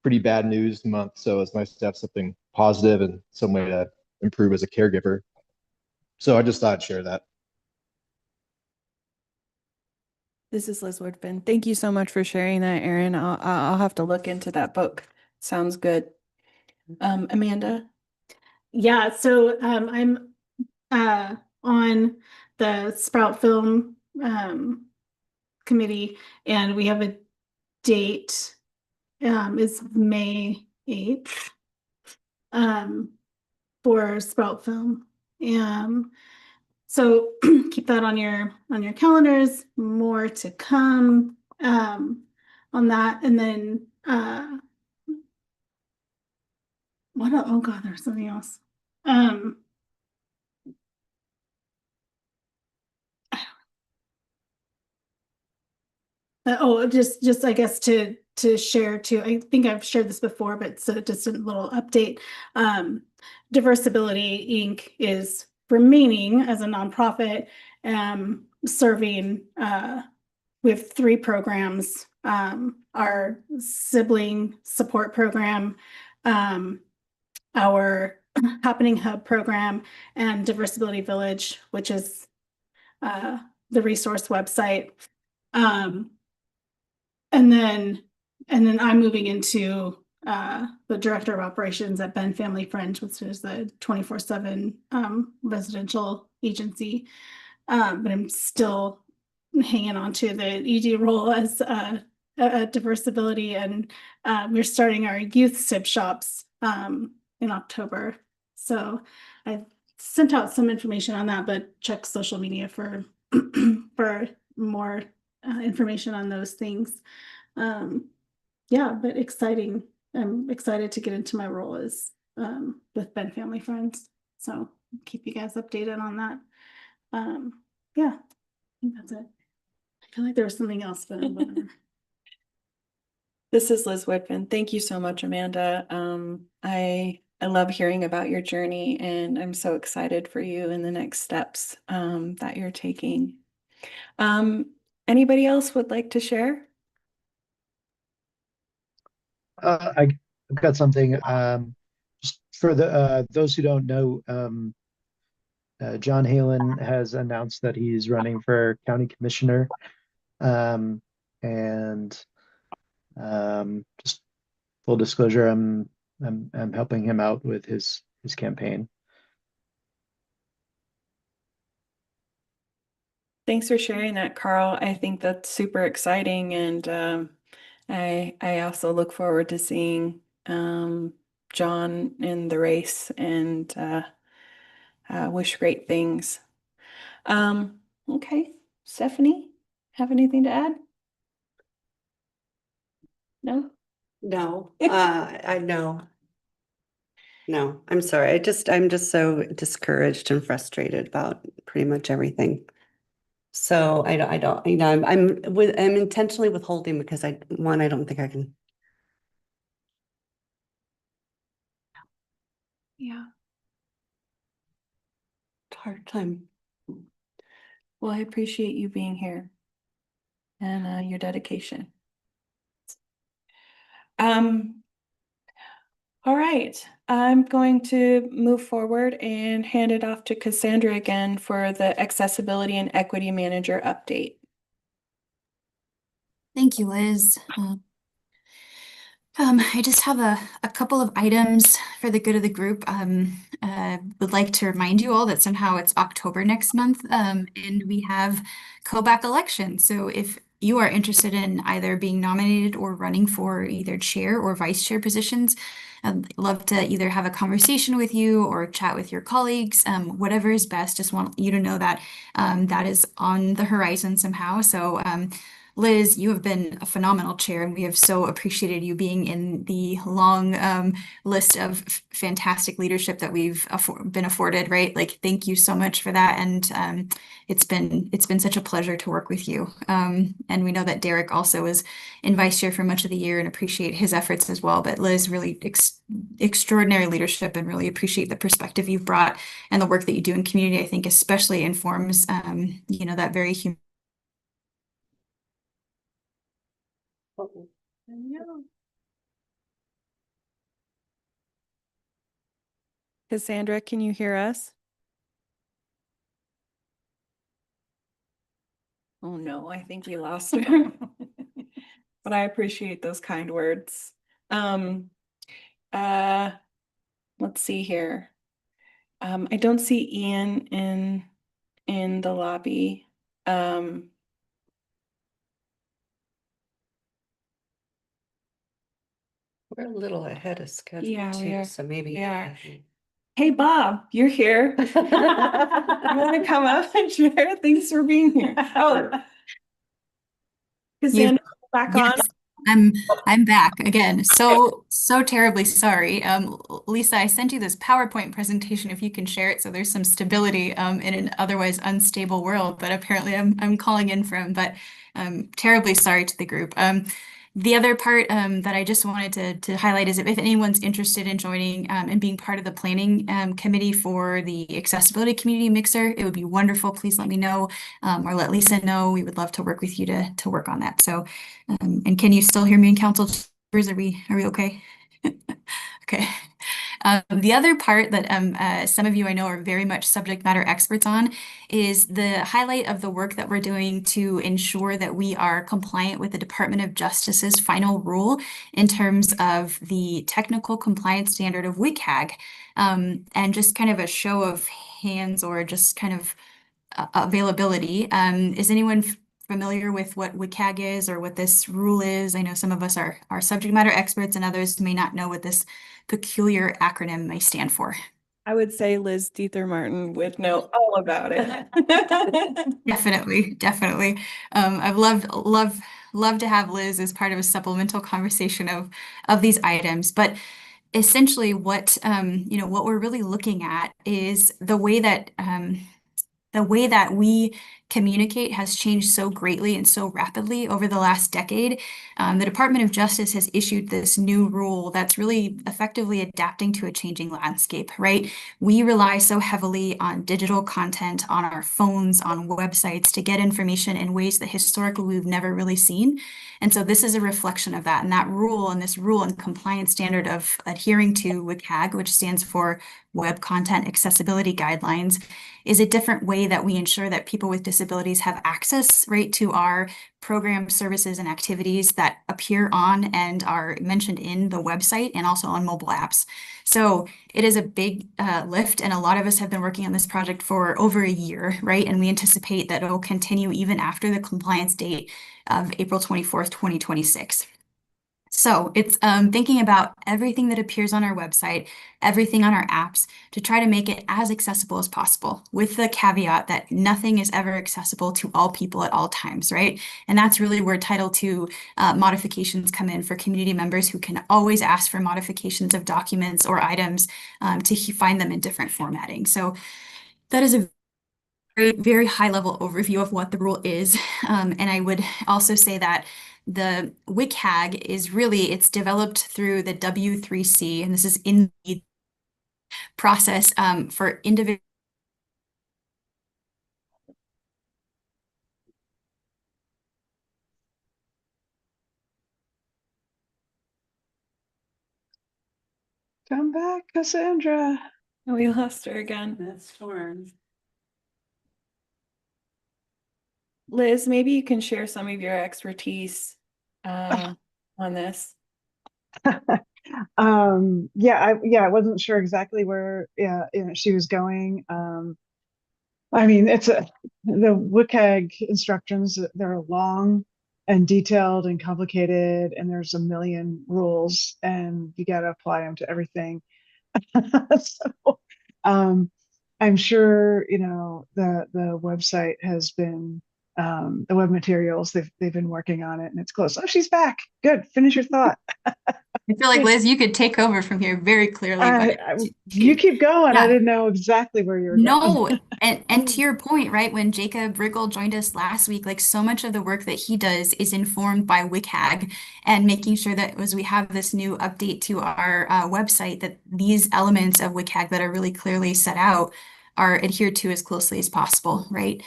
pretty bad news month, so it's nice to have something positive and some way to improve as a caregiver. So I just thought I'd share that. This is Liz Woodfin. Thank you so much for sharing that, Aaron. I'll have to look into that book. Sounds good. Amanda? Yeah, so I'm on the Sprout Film committee, and we have a date. It's May 8th for Sprout Film. So keep that on your calendars. More to come on that, and then oh God, there's something else. Just I guess to share too. I think I've shared this before, but so just a little update. Diversibility Inc. is remaining as a nonprofit, serving. We have 3 programs. Our sibling support program, our Happening Hub program, and Diversibility Village, which is the resource website. And then I'm moving into the director of operations at Ben Family Friends, which is the 24/7 residential agency. But I'm still hanging on to the ED role as a diversibility, and we're starting our youth SIP shops in October. So I sent out some information on that, but check social media for for more information on those things. Yeah, but exciting. I'm excited to get into my role as with Ben Family Friends. So keep you guys updated on that. Yeah, I think that's it. I feel like there was something else, but whatever. This is Liz Woodfin. Thank you so much, Amanda. I love hearing about your journey, and I'm so excited for you in the next steps that you're taking. Anybody else would like to share? I've got something. Just for the those who don't know, John Halen has announced that he's running for county commissioner, and just full disclosure, I'm helping him out with his campaign. Thanks for sharing that, Carl. I think that's super exciting, and I also look forward to seeing John in the race, and wish great things. Okay, Stephanie, have anything to add? No? No, I know. No, I'm sorry. I'm just so discouraged and frustrated about pretty much everything. So I don't, I'm intentionally withholding because I don't think I can. Yeah. It's a hard time. Well, I appreciate you being here and your dedication. All right, I'm going to move forward and hand it off to Cassandra again for the Accessibility and Equity Manager update. Thank you, Liz. I just have a couple of items for the good of the group. Would like to remind you all that somehow it's October next month, and we have co-back elections. So if you are interested in either being nominated or running for either chair or vice chair positions, I'd love to either have a conversation with you or chat with your colleagues, whatever is best. Just want you to know that that is on the horizon somehow. So Liz, you have been a phenomenal chair, and we have so appreciated you being in the long list of fantastic leadership that we've been afforded, right? Like, thank you so much for that. And it's been such a pleasure to work with you. And we know that Derek also was in vice chair for much of the year and appreciate his efforts as well. But Liz, really extraordinary leadership, and really appreciate the perspective you've brought and the work that you do in community. I think especially informs, that very human. Cassandra, can you hear us? Oh no, I think we lost her. But I appreciate those kind words. Uh, let's see here. I don't see Ian in the lobby. We're a little ahead of schedule Yeah, we too, are. so maybe. We are. Hey, Bob, you're here. You want to come up and share? Thanks for being here. Oh, Cassandra, back on. Yes, I'm back again. So terribly sorry. Lisa, I sent you this PowerPoint presentation if you can share it so there's some stability in an otherwise unstable world that apparently I'm calling in from, but terribly sorry to the group. The other part that I just wanted to highlight is if anyone's interested in joining and being part of the planning committee for the accessibility community mixer, it would be wonderful. Please let me know or let Lisa know. We would love to work with you to work on that. So, and can you still hear me in council chambers? Are we okay? Okay. The other part that some of you I know are very much subject matter experts on is the highlight of the work that we're doing to ensure that we are compliant with the Department of Justice's final rule in terms of the technical compliance standard of WCAG. And just kind of a show of hands or just kind of availability. Is anyone familiar with what WCAG is or what this rule is? I know some of us are subject matter experts and others may not know what this peculiar acronym may stand for. I would say Liz Diether Martin would know all about it. Definitely. I've loved to have Liz as part of a supplemental conversation of these items, but essentially what what we're really looking at is the way that we communicate has changed so greatly and so rapidly over the last decade. The Department of Justice has issued this new rule that's really effectively adapting to a changing landscape, right? We rely so heavily on digital content, on our phones, on websites to get information in ways that historically we've never really seen. And so this is a reflection of that. And that rule and this rule and compliance standard of adhering to WCAG, which stands for Web Content Accessibility Guidelines, is a different way that we ensure that people with disabilities have access, right, to our programs, services, and activities that appear on and are mentioned in the website and also on mobile apps. So it is a big lift, and a lot of us have been working on this project for over a year, right? And we anticipate that it will continue even after the compliance date of April 24th, 2026. So it's thinking about everything that appears on our website, everything on our apps, to try to make it as accessible as possible, with the caveat that nothing is ever accessible to all people at all times, right? And that's really where Title II modifications come in for community members who can always ask for modifications of documents or items to find them in different formatting. So that is a very high level overview of what the rule is. And I would also say that the WCAG is really, it's developed through the W3C, and this is in the process for individual. Come back, Cassandra. We lost her again. That's torn. Liz, maybe you can share some of your expertise on this. I wasn't sure exactly where, she was going. I mean, the WCAG instructions, they're long and detailed and complicated, and there's a million rules, and you got to apply them to everything. So, I'm sure, the website has been, the web materials, they've been working on it, and it's close. Oh, she's back. Good. Finish your thought. I feel like Liz, you could take over from here very clearly, but You keep going. I Yeah. didn't know exactly where you were going. No, and to your point, right, when Jacob Riggle joined us last week, like so much of the work that he does is informed by WCAG and making sure that as we have this new update to our website, that these elements of WCAG that are really clearly set out are adhered to as closely as possible, right?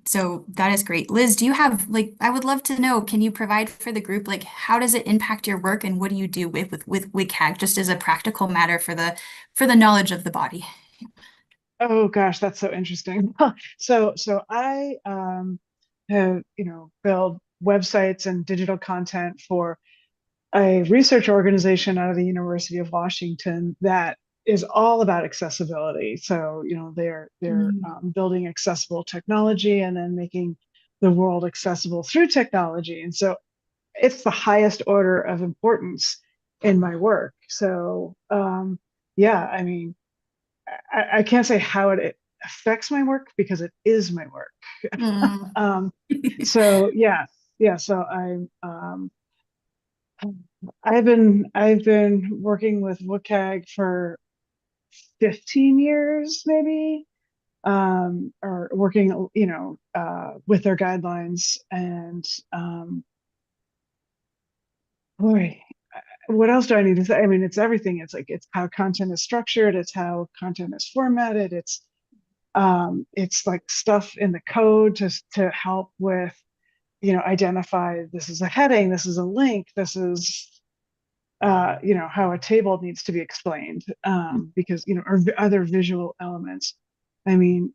So that is great. Liz, do you have like, I would love to know, can you provide for the group, like how does it impact your work and what do you do with WCAG just as a practical matter for the knowledge of the body? Oh gosh, that's so interesting. So I have, built websites and digital content for a research organization out of the University of Washington that is all about accessibility. So, they're building accessible technology and then making the world accessible through technology. And so it's the highest order of importance in my work. So, yeah, I mean, I can't say how it affects my work because it is my work. So yeah. So I've been working with WCAG for 15 years, maybe, or working, with their guidelines. And boy, what else do I need to say? I mean, it's everything. It's like, it's how content is structured. It's how content is formatted. It's like stuff in the code to help with, identify this is a heading, this is a link, this is, how a table needs to be explained, because, or other visual elements. I mean,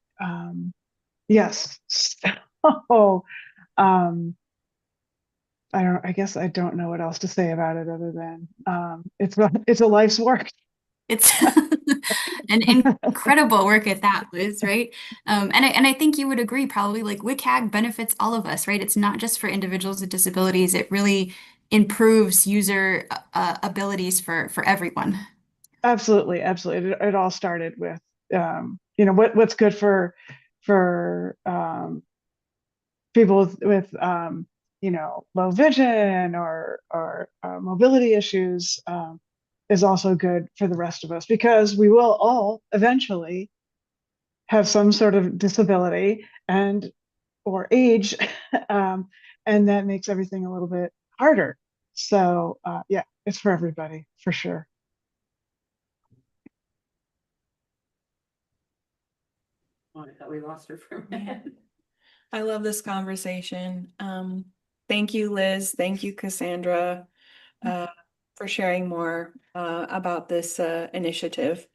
yes. So, I guess I don't know what else to say about it other than, it's a life's work. It's an incredible work at that, Liz, right? And I think you would agree, probably like WCAG benefits all of us, right? It's not just for individuals with disabilities. It really improves user abilities for everyone. Absolutely. It all started with, what's good for people with low vision or mobility issues, is also good for the rest of us, because we will all eventually have some sort of disability or age, and that makes everything a little bit harder. So yeah, it's for everybody for sure. Oh, I thought we lost her for a minute. I love this conversation. Thank you, Liz. Thank you, Cassandra, for sharing more about this initiative.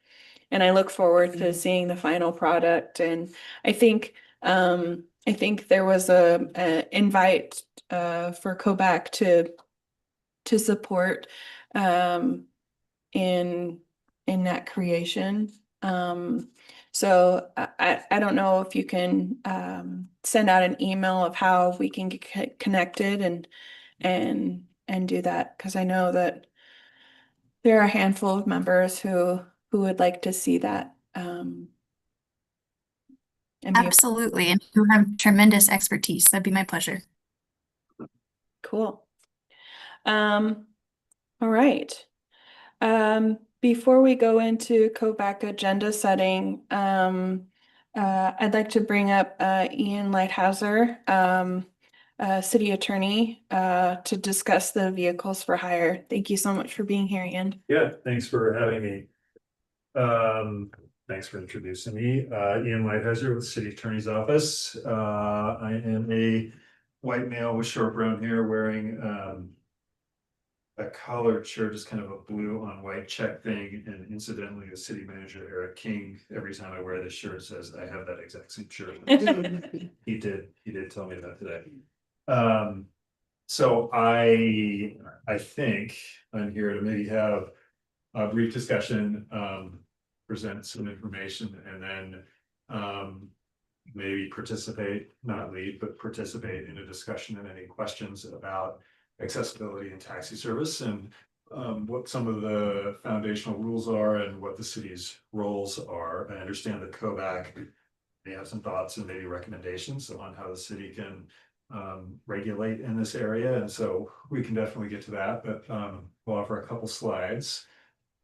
And I look forward to seeing the final product. And I think there was a invite for Kovac to support in that creation. So I don't know if you can send out an email of how we can get connected and do that, because I know that there are a handful of members who would like to see that. And be Absolutely. And you have tremendous expertise. That'd be my pleasure. cool. All right. Before we go into Kovac agenda setting, I'd like to bring up Ian Lighthouser, City Attorney, to discuss the vehicles for hire. Thank you so much for being here, Ian. Yeah, thanks for having me. Thanks for introducing me. Ian Lighthouser with City Attorney's Office. I am a white male with short brown hair wearing a collared shirt, just kind of a blue on white check thing. And incidentally, the city manager, Eric King, every time I wear this shirt says I have that exact same shirt. He did tell me that today. So I think I'm here to maybe have a brief discussion, present some information, and then maybe participate, not lead, but participate in a discussion and any questions about accessibility and taxi service and what some of the foundational rules are and what the city's roles are. I understand that KOBAC may have some thoughts and maybe recommendations on how the city can regulate in this area. And so we can definitely get to that, but we'll offer a couple slides.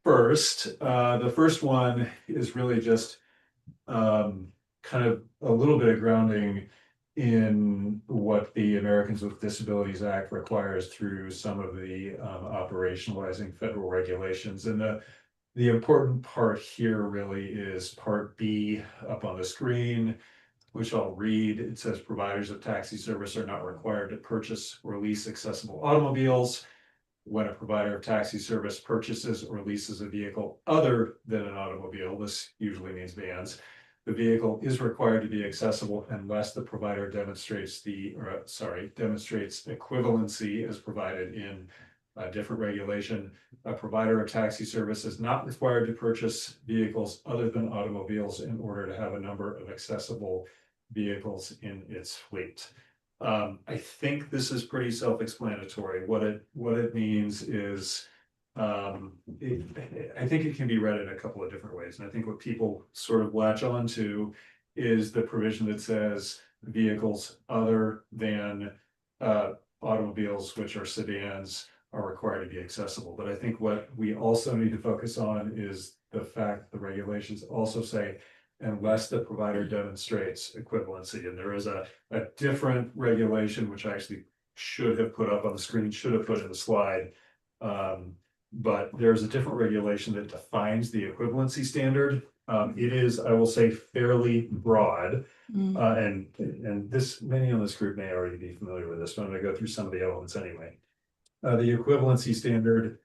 First, the first one is really just kind of a little bit of grounding in what the Americans with Disabilities Act requires through some of the operationalizing federal regulations. And the important part here really is part B up on the screen, which I'll read. It says providers of taxi service are not required to purchase or lease accessible automobiles. When a provider of taxi service purchases or leases a vehicle other than an automobile, this usually means vans, the vehicle is required to be accessible unless the provider demonstrates demonstrates equivalency as provided in a different regulation. A provider of taxi service is not required to purchase vehicles other than automobiles in order to have a number of accessible vehicles in its fleet. I think this is pretty self-explanatory. What it means is, I think it can be read in a couple of different ways. And I think what people sort of latch on to is the provision that says vehicles other than automobiles, which are sedans, are required to be accessible. But I think what we also need to focus on is the fact the regulations also say unless the provider demonstrates equivalency. And there is a different regulation, which I actually should have put up on the screen, should have put in the slide. But there's a different regulation that defines the equivalency standard. It is, I will say, fairly broad. And this, many on this group may already be familiar with this, but I'm going to go through some of the elements anyway. The equivalency standard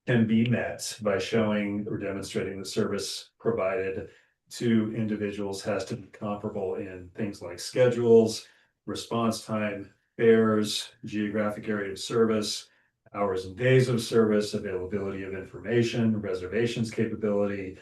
can be met by showing or demonstrating the service provided to individuals has to be comparable in things like schedules, response time, fares, geographic area of service, hours and days of service, availability of information, reservations capability,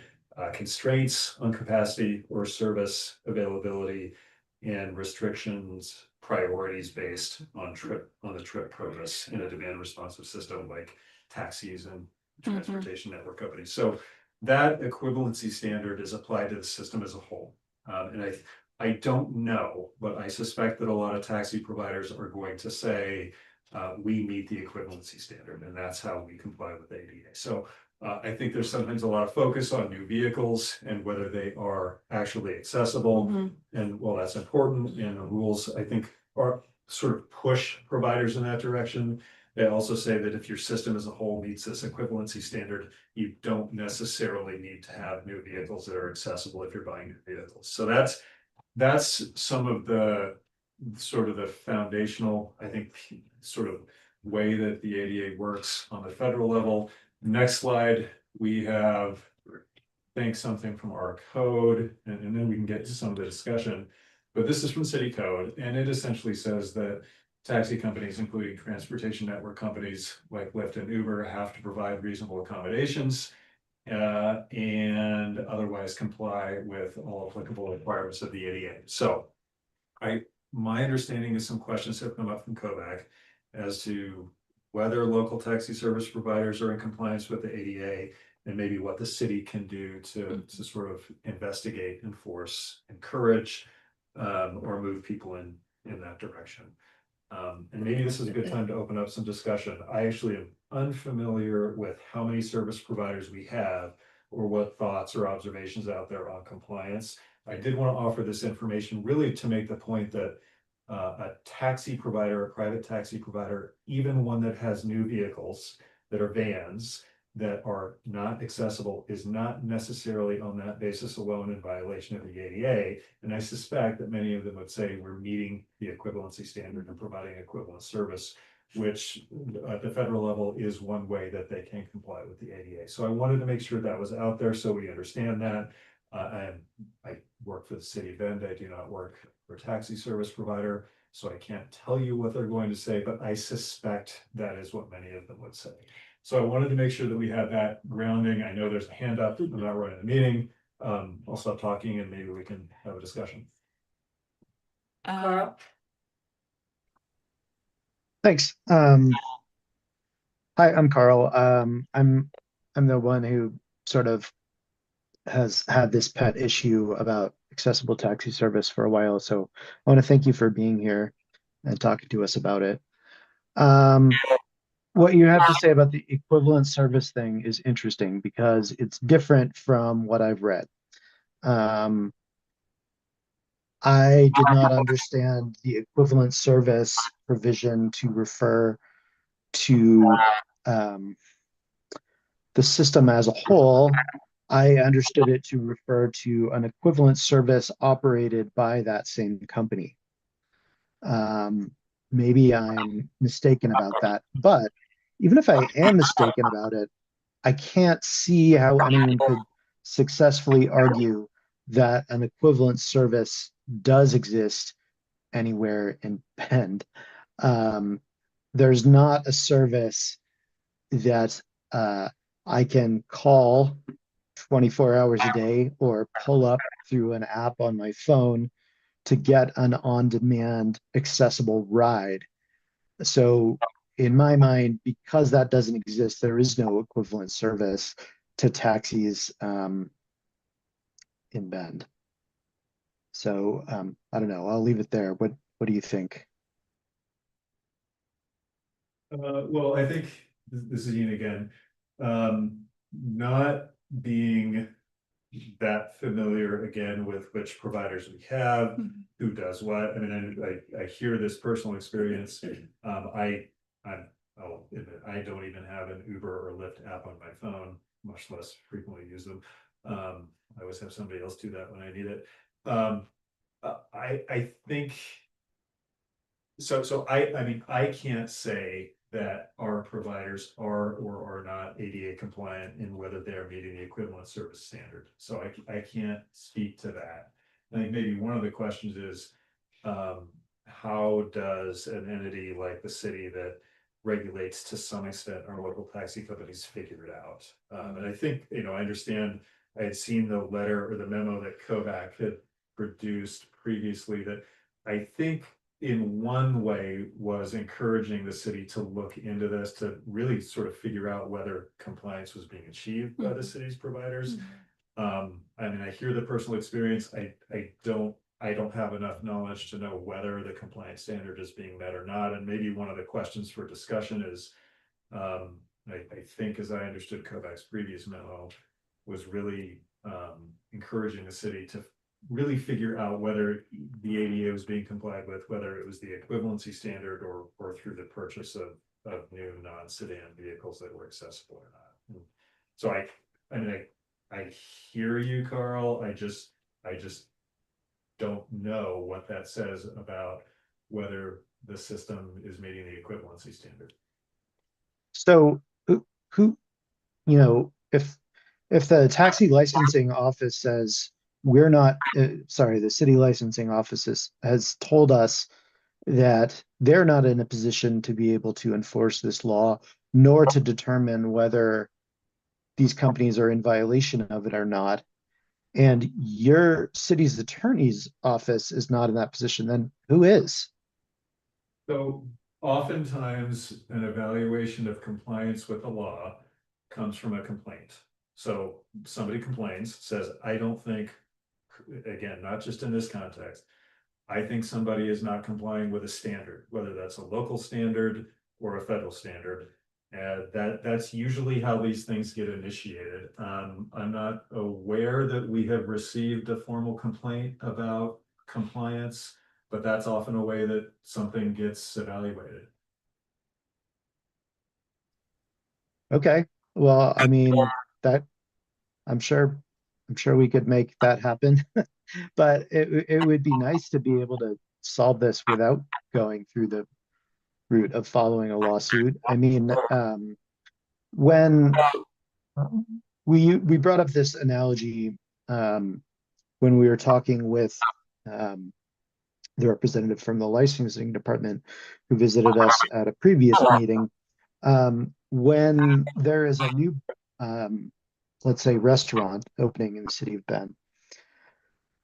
constraints on capacity or service availability, and restrictions, priorities based on the trip purpose in a demand responsive system like taxis and transportation network companies. So that equivalency standard is applied to the system as a whole. And I don't know, but I suspect that a lot of taxi providers are going to say, we meet the equivalency standard, and that's how we comply with ADA. So I think there's sometimes a lot of focus on new vehicles and whether they are actually accessible. And while that's important, and the rules, I think, are sort of push providers in that direction, they also say that if your system as a whole meets this equivalency standard, you don't necessarily need to have new vehicles that are accessible if you're buying new vehicles. So that's some of the sort of the foundational, I think, sort of way that the ADA works on the federal level. Next slide, we have, I think, something from our code, and then we can get to some of the discussion. But this is from City Code, and it essentially says that taxi companies, including transportation network companies like Lyft and Uber, have to provide reasonable accommodations and otherwise comply with all applicable requirements of the ADA. So my understanding is some questions have come up from KOBAC as to whether local taxi service providers are in compliance with the ADA and maybe what the city can do to sort of investigate, enforce, encourage, or move people in that direction. And maybe this is a good time to open up some discussion. I actually am unfamiliar with how many service providers we have or what thoughts or observations out there on compliance. I did want to offer this information really to make the point that a taxi provider, a private taxi provider, even one that has new vehicles that are vans that are not accessible, is not necessarily on that basis alone in violation of the ADA. And I suspect that many of them would say we're meeting the equivalency standard and providing equivalent service, which at the federal level is one way that they can comply with the ADA. So I wanted to make sure that was out there so we understand that. I work for the city of Bend. I do not work for a taxi service provider. So I can't tell you what they're going to say, but I suspect that is what many of them would say. So I wanted to make sure that we had that grounding. I know there's a hand up about running the meeting. I'll stop talking and maybe we can have a discussion. Carl? Thanks. Hi, I'm Carl. I'm the one who sort of has had this pet issue about accessible taxi service for a while. So I want to thank you for being here and talking to us about it. What you have to say about the equivalent service thing is interesting because it's different from what I've read. I did not understand the equivalent service provision to refer to the system as a whole. I understood it to refer to an equivalent service operated by that same company. Maybe I'm mistaken about that, but even if I am mistaken about it, I can't see how anyone could successfully argue that an equivalent service does exist anywhere in Bend. There's not a service that I can call 24 hours a day or pull up through an app on my phone to get an on-demand accessible ride. So in my mind, because that doesn't exist, there is no equivalent service to taxis in Bend. So I don't know. I'll leave it there. What do you think? Well, I think this is Ian again. Not being that familiar again with which providers we have, who does what. I mean, I hear this personal experience. I'll admit, I don't even have an Uber or Lyft app on my phone, much less frequently use them. I always have somebody else do that when I need it. I think so. I mean, I can't say that our providers are or are not ADA compliant in whether they're meeting the equivalent service standard. So I can't speak to that. I think maybe one of the questions is, how does an entity like the city that regulates to some extent our local taxi companies figure it out? And I think, I understand I had seen the letter or the memo that Kovac had produced previously that I think in one way was encouraging the city to look into this to really sort of figure out whether compliance was being achieved by the city's providers. I mean, I hear the personal experience. I don't have enough knowledge to know whether the compliance standard is being met or not. And maybe one of the questions for discussion is, I think as I understood Kovac's previous memo, was really encouraging the city to really figure out whether the ADA was being complied with, whether it was the equivalency standard or through the purchase of new non-sedan vehicles that were accessible or not. So I mean, I hear you, Carl. I just don't know what that says about whether the system is meeting the equivalency standard. So who if the taxi licensing office says we're not, sorry, the city licensing office has told us that they're not in a position to be able to enforce this law, nor to determine whether these companies are in violation of it or not, and your city's attorney's office is not in that position, then who is? So oftentimes an evaluation of compliance with the law comes from a complaint. So somebody complains, says, I don't think, again, not just in this context, I think somebody is not complying with a standard, whether that's a local standard or a federal standard. That's usually how these things get initiated. I'm not aware that we have received a formal complaint about compliance, but that's often a way that something gets evaluated. Okay, well, I mean, that I'm sure we could make that happen, but it would be nice to be able to solve this without going through the route of following a lawsuit. I mean, when we brought up this analogy when we were talking with the representative from the licensing department who visited us at a previous meeting. When there is a new, let's say, restaurant opening in the city of Bend,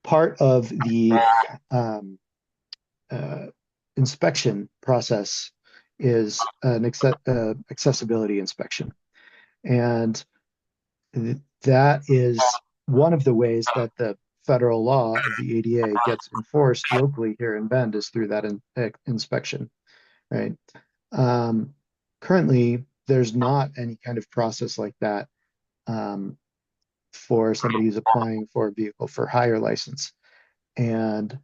part of the inspection process is an accessibility inspection. And that is one of the ways that the federal law of the ADA gets enforced locally here in Bend is through that inspection, right? Currently, there's not any kind of process like that for somebody who's applying for a vehicle for hire license. And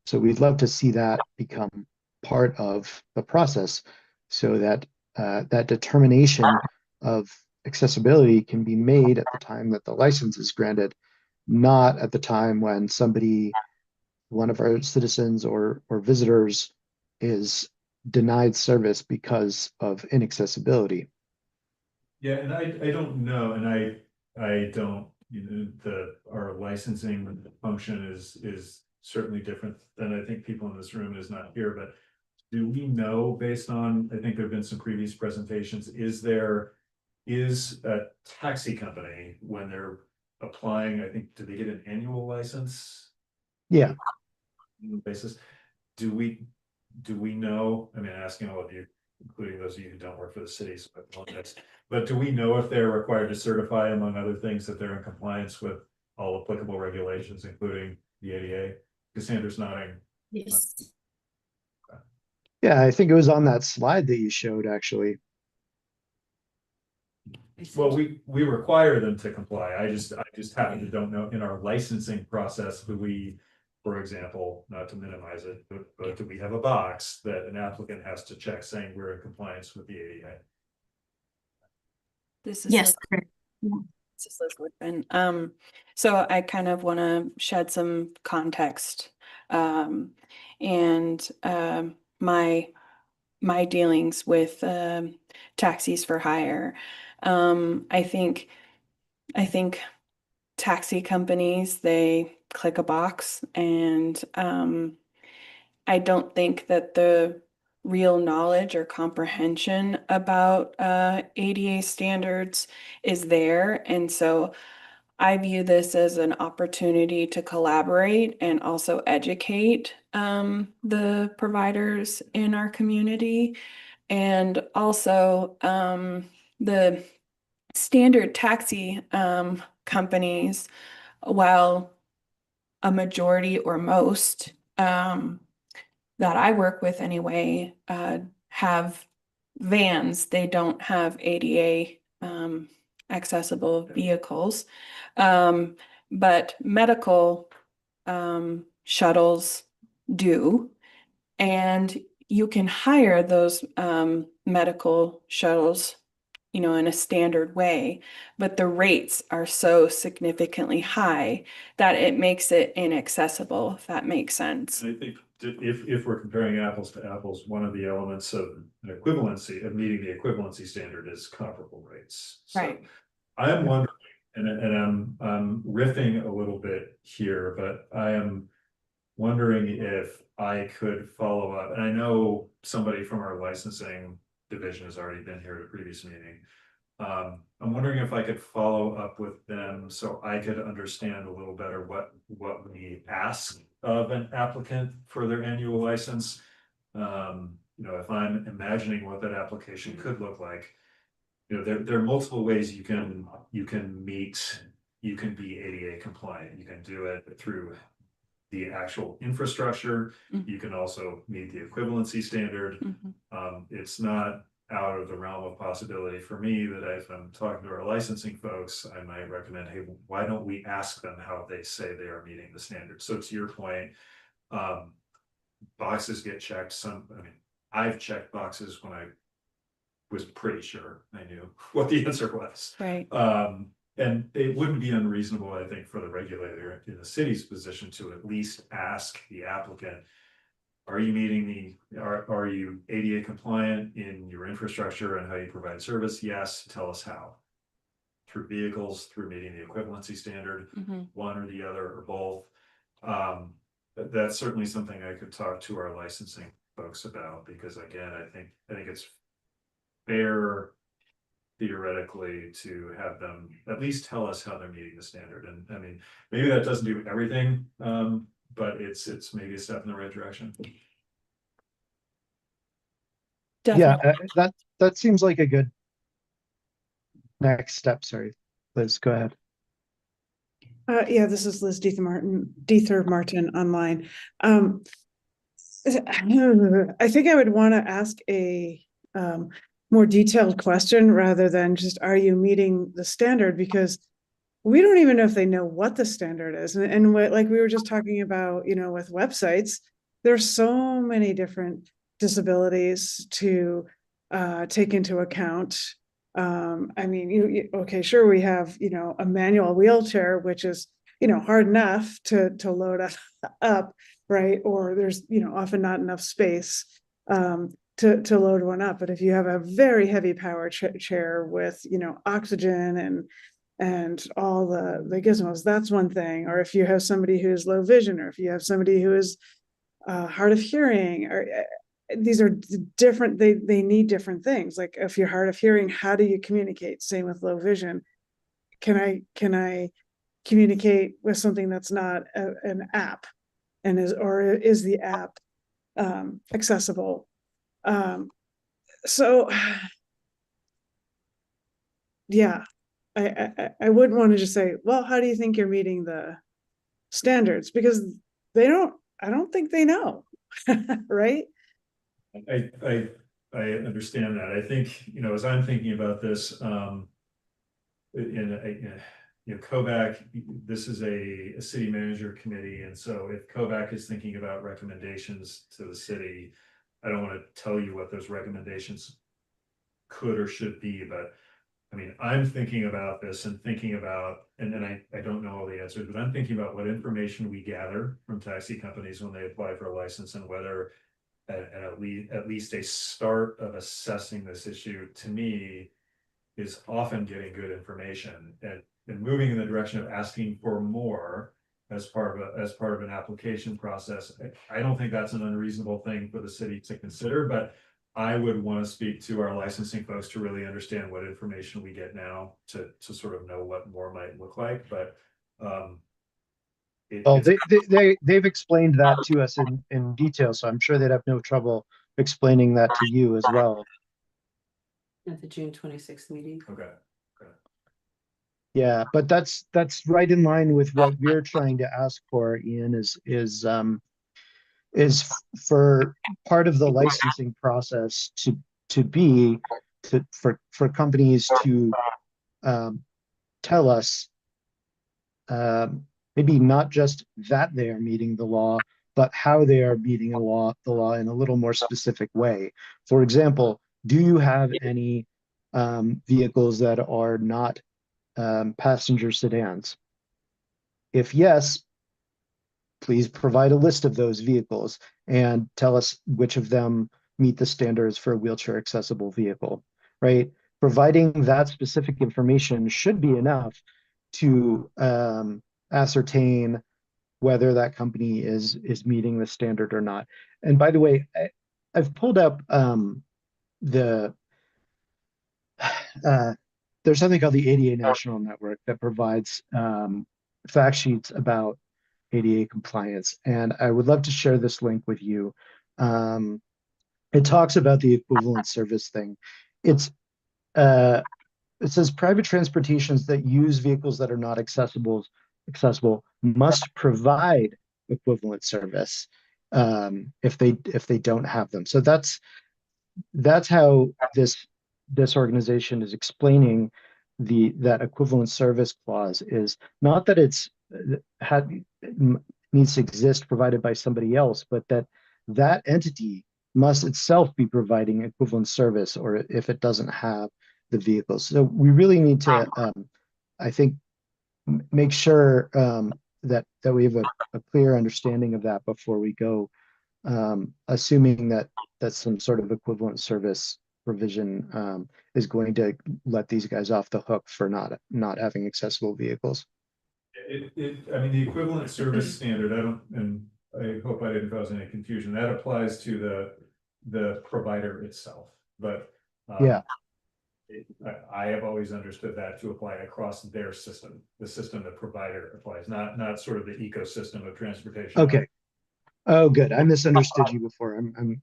so we'd love to see that become part of the process so that that determination of accessibility can be made at the time that the license is granted, not at the time when somebody, one of our citizens or visitors, is denied service because of inaccessibility. Yeah, and I don't know, and I don't, our licensing function is certainly different than I think people in this room is not here, but do we know based on, I think there've been some previous presentations, is a taxi company when they're applying, I think, do they get an annual license? Yeah. Basis. Do we know, I mean, asking all of you, including those of you who don't work for the city, so I apologize, but do we know if they're required to certify, among other things, that they're in compliance with all applicable regulations, including the ADA? Cassandra's nodding. Yes. Yeah, I think it was on that slide that you showed, actually. Well, we require them to comply. I just happen to don't know in our licensing process, do we, for example, not to minimize it, but do we have a box that an applicant has to check saying we're in compliance with the ADA? This is Yes. This is Liz Woodfin. So I kind of want to shed some context, and my dealings with taxis for hire. I think taxi companies, they click a box, and I don't think that the real knowledge or comprehension about ADA standards is there. And so I view this as an opportunity to collaborate and also educate the providers in our community. And also the standard taxi companies, while a majority or most that I work with anyway, have vans. They don't have ADA accessible vehicles. But medical shuttles do. And you can hire those medical shuttles, in a standard way, but the rates are so significantly high that it makes it inaccessible, if that makes sense. I think if we're comparing apples to apples, one of the elements of an equivalency, of meeting the equivalency standard, is comparable rates. So right. I am wondering, and I'm riffing a little bit here, but I am wondering if I could follow up. And I know somebody from our licensing division has already been here at a previous meeting. I'm wondering if I could follow up with them so I could understand a little better what we ask of an applicant for their annual license. If I'm imagining what that application could look like, there are multiple ways you can be ADA compliant. You can do it through the actual infrastructure. Mm-hmm. You can also meet the equivalency standard. Mm-hmm. It's not out of the realm of possibility for me that if I'm talking to our licensing folks, I might recommend, hey, why don't we ask them how they say they are meeting the standard? So to your point, boxes get checked. I've checked boxes when I was pretty sure I knew what the answer was. Right. And it wouldn't be unreasonable, I think, for the regulator in the city's position to at least ask the applicant, are you are you ADA compliant in your infrastructure and how you provide service? Yes. Tell us how. Through vehicles, through meeting the equivalency standard, Mm-hmm. one or the other or both. that's certainly something I could talk to our licensing folks about, because again, I think it's fair theoretically to have them at least tell us how they're meeting the standard. And I mean, maybe that doesn't do everything, but it's maybe a step in the right direction. Yeah, Definitely. that seems like a good next step. Sorry, Liz, go ahead. Yeah, this is Liz Deether Martin online. I think I would want to ask a more detailed question rather than just, are you meeting the standard? Because we don't even know if they know what the standard is. And what, like we were just talking about, you know, with websites, there's so many different disabilities to take into account. I mean, okay, sure, we have, you know, a manual wheelchair, which is, you know, hard enough to load up, right? Or there's, you know, often not enough space to load one up. But if you have a very heavy power chair with, you know, oxygen and all the gizmos, that's one thing. Or if you have somebody who's low vision, or if you have somebody who is hard of hearing, or these are different, they need different things. Like if you're hard of hearing, how do you communicate? Same with low vision. Can I communicate with something that's not an app, and is the app accessible? So yeah, I wouldn't want to just say, well, how do you think you're meeting the standards? Because I don't think they know, right? I understand that. I think, you know, as I'm thinking about this, you know, KOVAC, this is a city manager committee. And so if KOVAC is thinking about recommendations to the city, I don't want to tell you what those recommendations could or should be, but I mean, I'm thinking about this and thinking about, and then I don't know all the answers, but I'm thinking about what information we gather from taxi companies when they apply for a license, and whether at least a start of assessing this issue, to me, is often getting good information and moving in the direction of asking for more as part of an application process. I don't think that's an unreasonable thing for the city to consider, but I would want to speak to our licensing folks to really understand what information we get now to sort of know what more might look like. But Well, they've explained that to us in detail, so I'm sure they'd have no trouble explaining that to you as well. At the June 26th meeting. Okay. Yeah, but that's right in line with what we're trying to ask for, Ian, is for part of the licensing process for companies to tell us maybe not just that they are meeting the law, but how they are meeting the law in a little more specific way. For example, do you have any vehicles that are not passenger sedans? If yes, please provide a list of those vehicles and tell us which of them meet the standards for a wheelchair accessible vehicle, right? Providing that specific information should be enough to ascertain whether that company is meeting the standard or not. And by the way, I've pulled up there's something called the ADA National Network that provides fact sheets about ADA compliance, and I would love to share this link with you. It talks about the equivalent service thing. It says private transportations that use vehicles that are not accessible must provide equivalent service if they don't have them. So that's how this organization is explaining that equivalent service clause is not that it's needs to exist provided by somebody else, but that entity must itself be providing equivalent service, or if it doesn't have the vehicles. So we really need to, I think, make sure that we have a clear understanding of that before we go assuming that some sort of equivalent service provision is going to let these guys off the hook for not having accessible vehicles. I mean, the equivalent service standard, I hope I didn't cause any confusion. That applies to the provider itself, but Yeah. I have always understood that to apply across their system, the system the provider applies, not sort of the ecosystem of transportation. Okay. Oh, good. I misunderstood you before.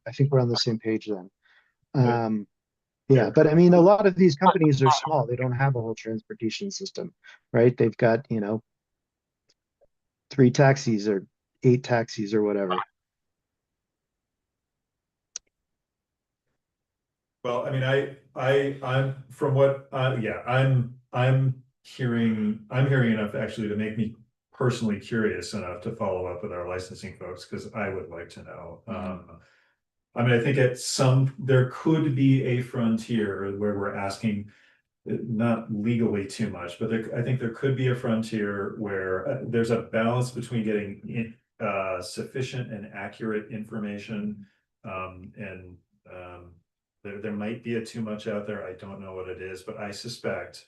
I think we're on the same page then. Yeah, but I mean, a lot of these companies are small. They don't have a whole transportation system, right? They've got, 3 taxis or 8 taxis or whatever. Well, I mean, I'm from what, yeah, I'm hearing enough actually to make me personally curious enough to follow up with our licensing folks, because I would like to know. I mean, I think there could be a frontier where we're asking, not legally too much, but I think there could be a frontier where there's a balance between getting sufficient and accurate information, and there might be too much out there. I don't know what it is, but I suspect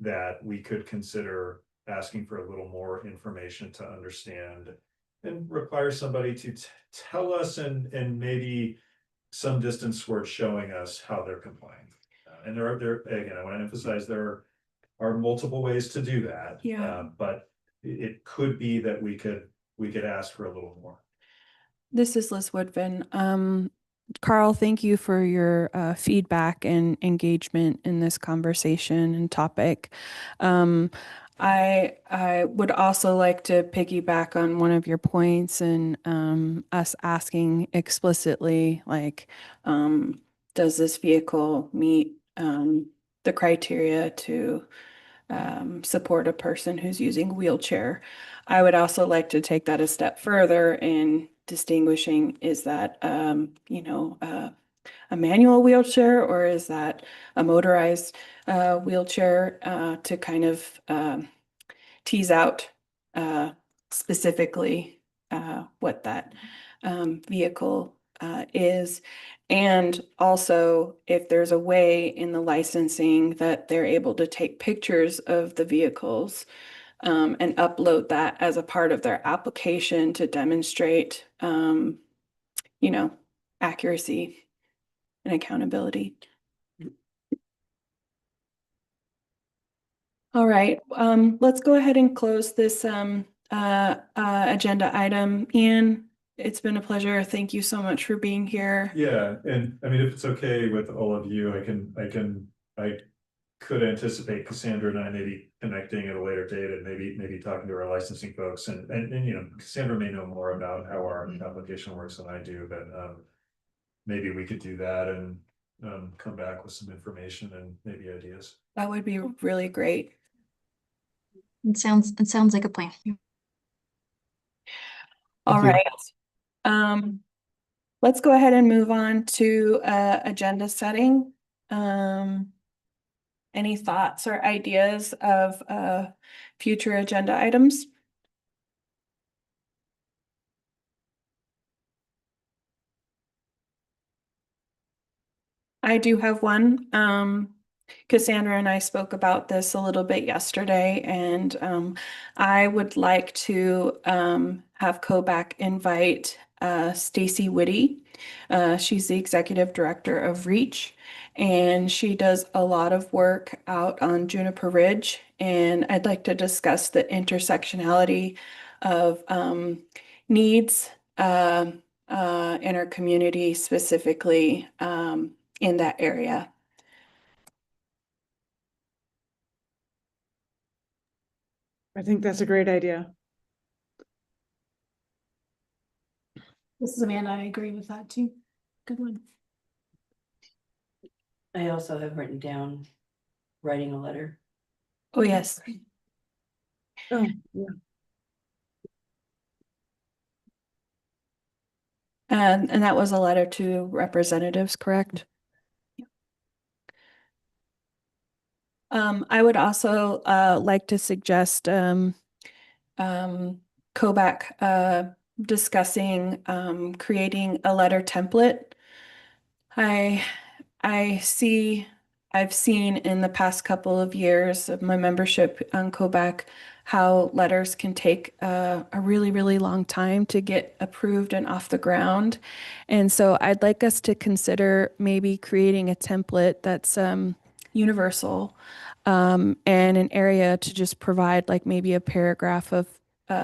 that we could consider asking for a little more information to understand and require somebody to tell us and maybe some distance towards showing us how they're complying. And again, I want to emphasize there are multiple ways to do that. Yeah. But it could be that we could ask for a little more. This is Liz Woodfin. Carl, thank you for your feedback and engagement in this conversation and topic. I would also like to piggyback on one of your points and us asking explicitly, like, does this vehicle meet the criteria to support a person who's using a wheelchair? I would also like to take that a step further in distinguishing, is that, a manual wheelchair, or is that a motorized wheelchair, to kind of tease out specifically what that vehicle is. And also, if there's a way in the licensing that they're able to take pictures of the vehicles and upload that as a part of their application to demonstrate, accuracy and accountability. All right, let's go ahead and close this agenda item. Ian, it's been a pleasure. Thank you so much for being here. Yeah, and I mean, if it's okay with all of you, I could anticipate Cassandra and I maybe connecting at a later date and maybe talking to our licensing folks, and Cassandra may know more about how our application works than I do, but maybe we could do that and come back with some information and maybe ideas. That would be really great. It sounds like a plan. All right. Let's go ahead and move on to agenda setting. Any thoughts or ideas of future agenda items? I do have one. Cassandra and I spoke about this a little bit yesterday, and I would like to have COBAC invite Stacy Whitty. She's the executive director of REACH, and she does a lot of work out on Juniper Ridge. And I'd like to discuss the intersectionality of needs in our community, specifically in that area. I think that's a great idea. This is Amanda. I agree with that too. Good one. I also have written down writing a letter. Oh, yes. Oh, yeah. And that was a letter to representatives, correct? I would also like to suggest COBAC discussing creating a letter template. I've seen in the past couple of years of my membership on COBAC how letters can take a really, really long time to get approved and off the ground. And so I'd like us to consider maybe creating a template that's universal and an area to just provide like maybe a paragraph of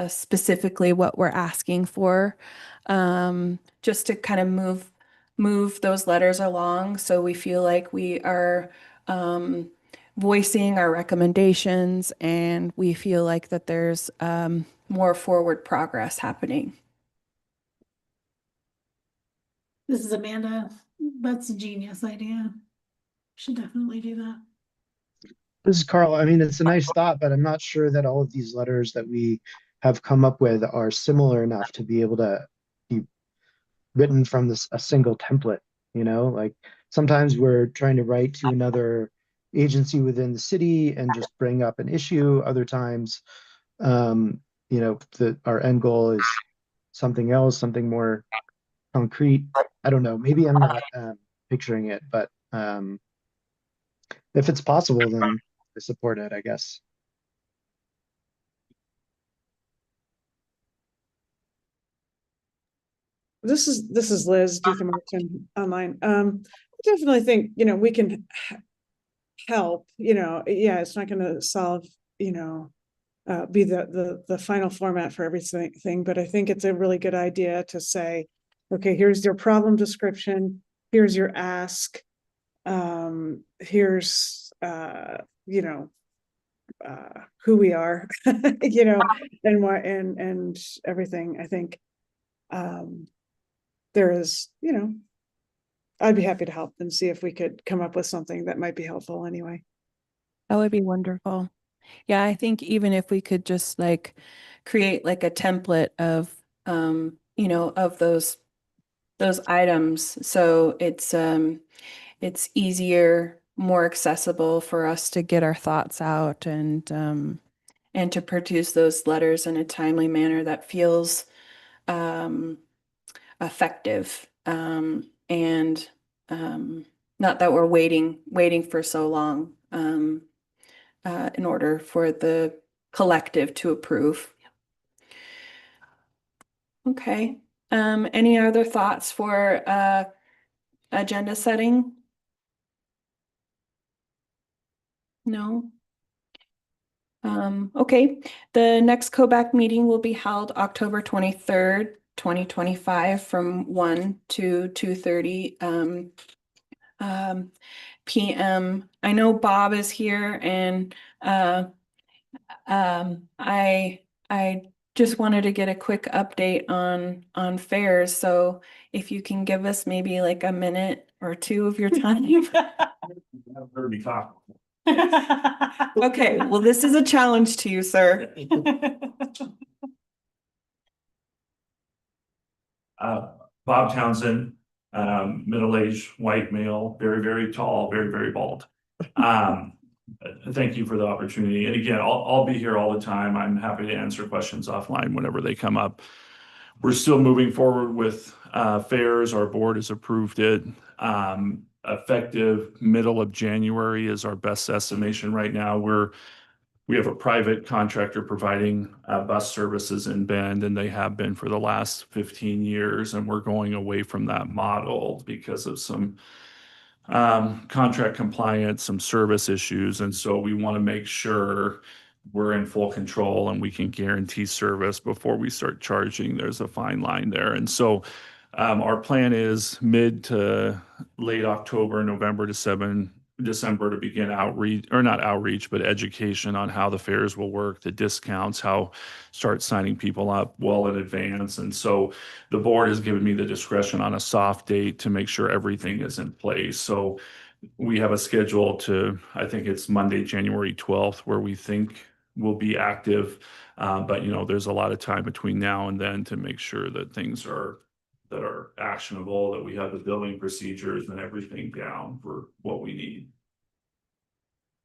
specifically what we're asking for, just to kind of move those letters along so we feel like we are voicing our recommendations and we feel like that there's more forward progress happening. This is Amanda. That's a genius idea. Should definitely do that. This is Carl. I mean, it's a nice thought, but I'm not sure that all of these letters that we have come up with are similar enough to be able to be written from a single template. Like sometimes we're trying to write to another agency within the city and just bring up an issue. Other times, our end goal is something else, something more concrete. I don't know. Maybe I'm not picturing it, but if it's possible, then I support it, I guess. This is Liz Deetha Martin online. I definitely think, we can help, yeah, it's not going to solve, be the final format for everything, but I think it's a really good idea to say, okay, here's your problem description, here's your ask, here's who we are, and what and everything. I think there is, I'd be happy to help and see if we could come up with something that might be helpful anyway. That would be wonderful. Yeah, I think even if we could just like create like a template of of those items, so it's easier, more accessible for us to get our thoughts out and to produce those letters in a timely manner that feels effective, and not that we're waiting for so long in order for the collective to approve. Okay. Any other thoughts for agenda setting? No. Okay. The next COBAC meeting will be held October 23rd, 2025 from 1 to 2:30 p.m. I know Bob is here and I just wanted to get a quick update on fairs. So if you can give us maybe like a minute or two of your time. Heard me talk. Okay, well, this is a challenge to you, sir. Bob Townsend, middle-aged white male, very, very tall, very, very bald. Thank you for the opportunity. And again, I'll be here all the time. I'm happy to answer questions offline whenever they come up. We're still moving forward with fairs. Our board has approved it. Effective middle of January is our best estimation right now. We have a private contractor providing bus services in Bend, and they have been for the last 15 years. And we're going away from that model because of some contract compliance, some service issues. And so we want to make sure we're in full control and we can guarantee service before we start charging. There's a fine line there. And so our plan is mid to late October, November to December to begin outreach, or not outreach, but education on how the fairs will work, the discounts, how start signing people up well in advance. And so the board has given me the discretion on a soft date to make sure everything is in place. So we have a schedule to, I think it's Monday, January 12th, where we think we'll be active. But there's a lot of time between now and then to make sure that things are actionable, that we have the billing procedures and everything down for what we need.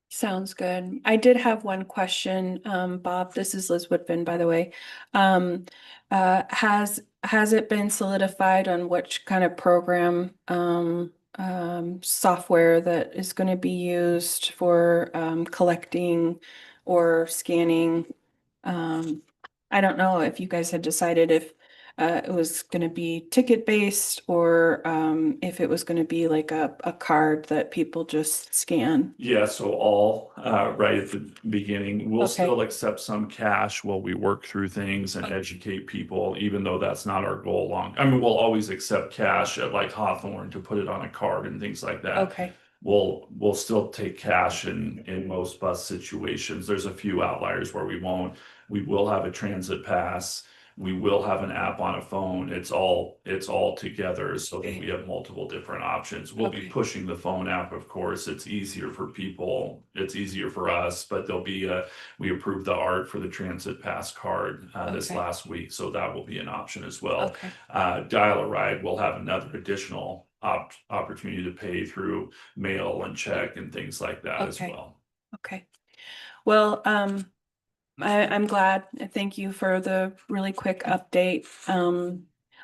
Sounds good. I did have one question, Bob. This is Liz Woodfin, by the way. Has it been solidified on which kind of program software that is going to be used for collecting or scanning I don't know if you guys had decided if it was gonna be ticket based or if it was gonna be like a card that people just scan. Yeah, so all right at the beginning, we'll Okay. still accept some cash while we work through things and educate people, even though that's not our goal I mean, we'll always accept cash at like Hawthorne to put it on a card and things like that. Okay, We'll still take cash in most bus situations. There's a few outliers where we won't. We will have a transit pass. We will have an app on a phone. It's all together. So then we have multiple different options. We'll be Okay. pushing the phone app, of course. It's easier for people. It's easier for us, but there'll be we approved the art for the transit pass card this Okay. last week. So that will be an option as well. okay, Dial a ride will have another additional opportunity to pay through mail and check and things like that as Okay. well. okay. Well, I'm glad. Thank you for the really quick update.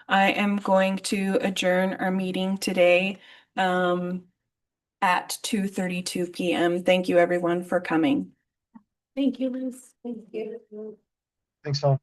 I am going to adjourn our meeting today at 2:32 p.m. Thank you everyone for coming. Thank you, Liz. Thanks all.